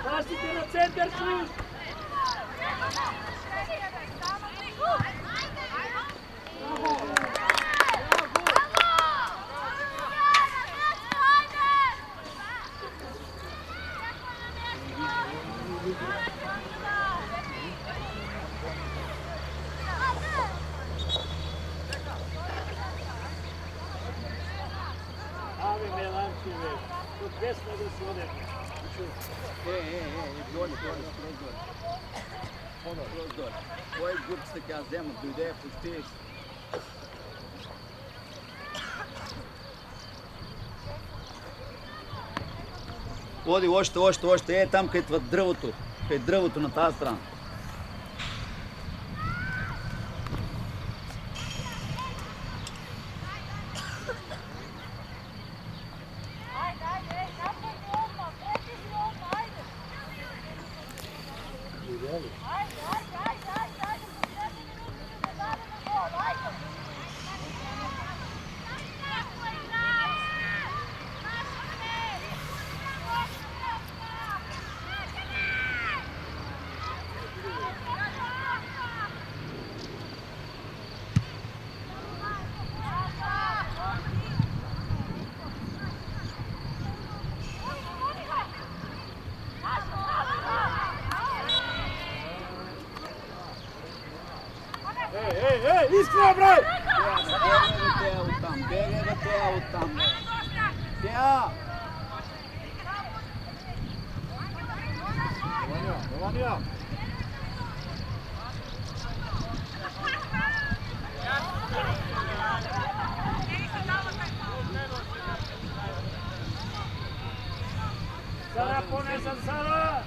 Пасите на център, Шуш! Абе, Меланчо, бе. Тук десна да си оде. Доле, скроз доле. Кой гурците тя взема, дойде, почти. Оди, още. Там където дръвото. Където дръвото на тази страна. Искра, брат! Бегай оттам. Теа! Ваня. Сара, понесам, Сара!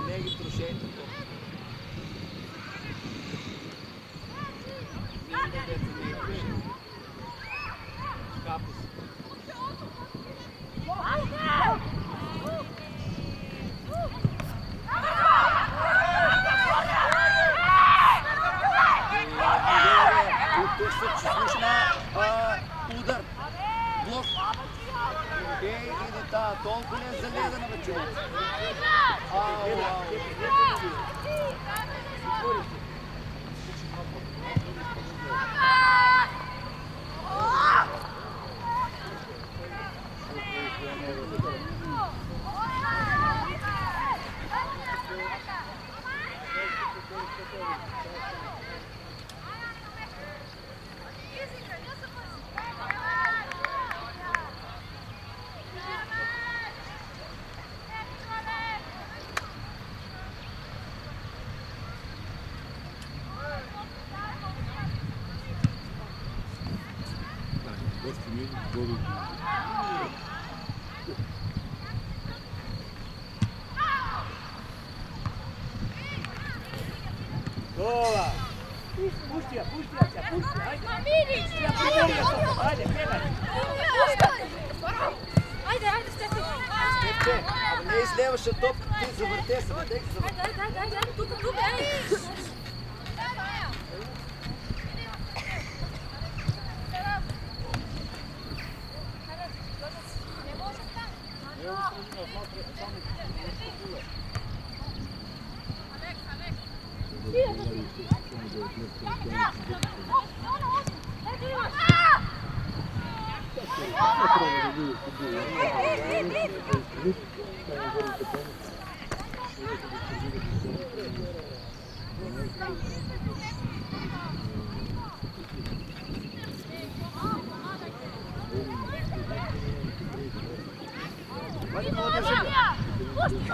Не ги трошете. Тук се слушна удар. Блок. Иди та, толкова не е залегана бе, човек. Boa! Pusti, ajde! Ajde, pegaj! Ajde, Stefi! Степче, не излеваше топка, ти завърте се, бъде ги завърте. Ajde, тук, ej!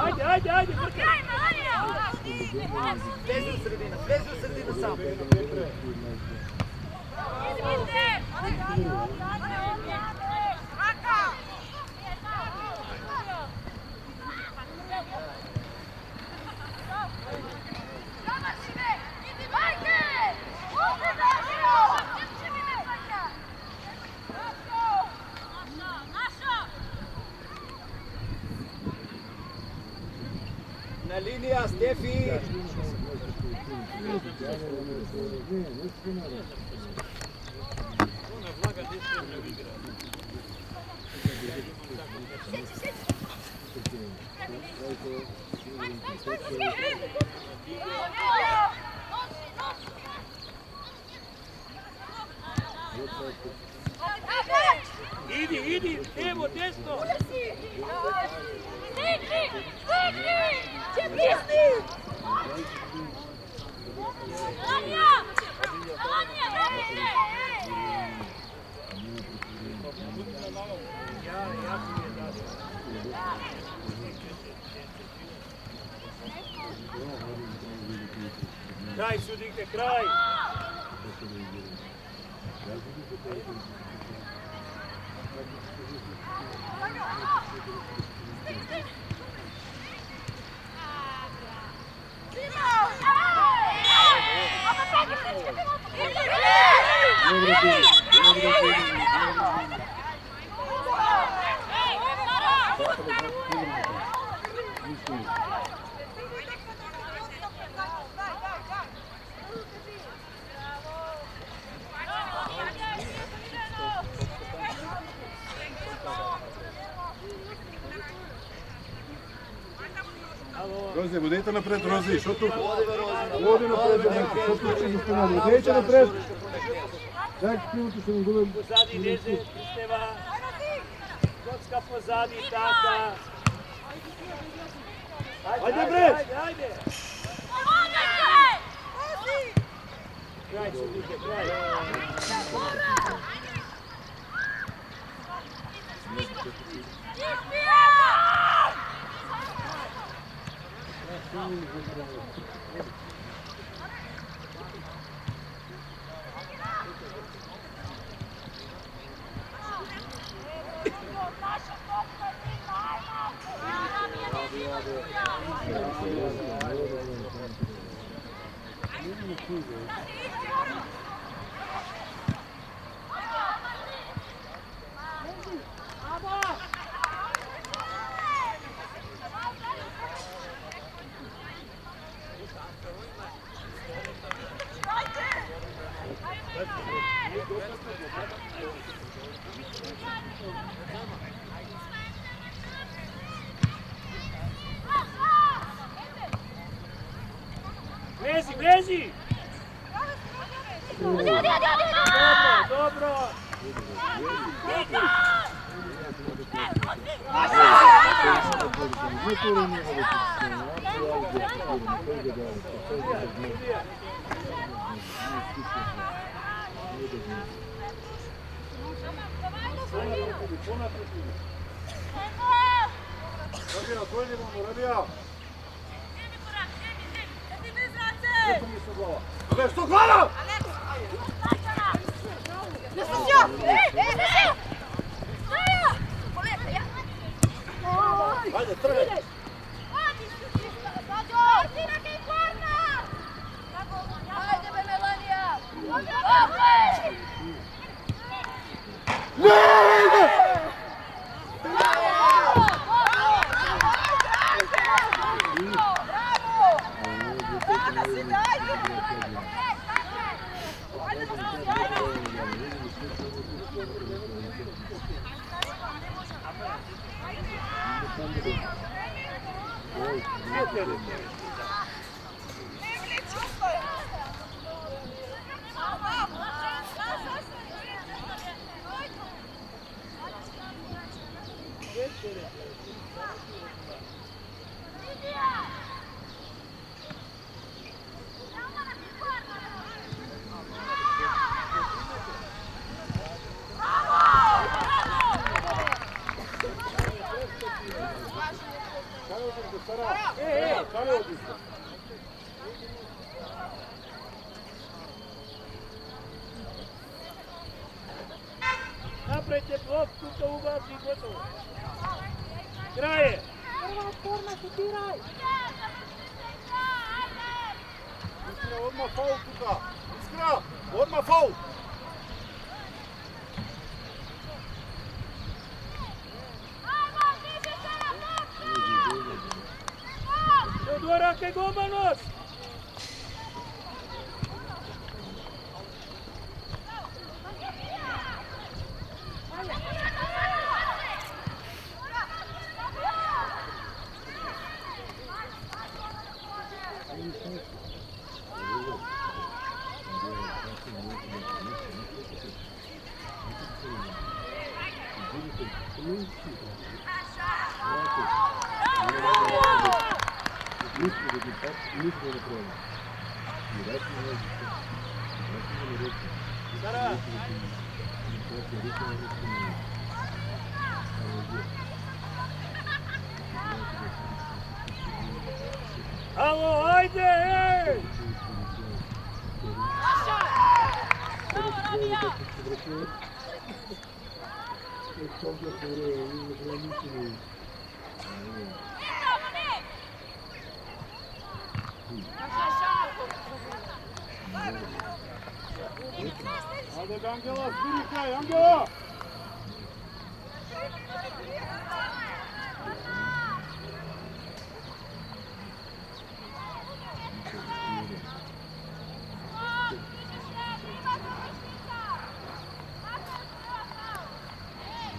Ajde, Влези в средина сам. Idite! Na linija, Stefi! Idi, evo, desno! Kraj, sudite, kraj! Рози, водите напред, Рози, що тут? Води напред, що тут ще застанали? Водите напред. Дай співати, що не було. Позади лезе, Крisteva. Kocka pozadi, taka. Ajde, Bret! Ajde! Kraj, sudite, kraj. Lezi! Dobro! Što glava? Ajde, trgaj! Ajde, Melanija! Napravite blok, tuka ubaci i gotovo. Kraje! Iskra, odmah faul tuka! Iskra, odmah faul! Dođi, Čekaj, golmanos! Sara! Alo, ajde, ej! Ajde, Angela, zbiri kraj, Angela!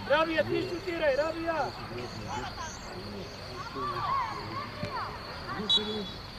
Rabija, ti šutiraj, Rabija! Ajde!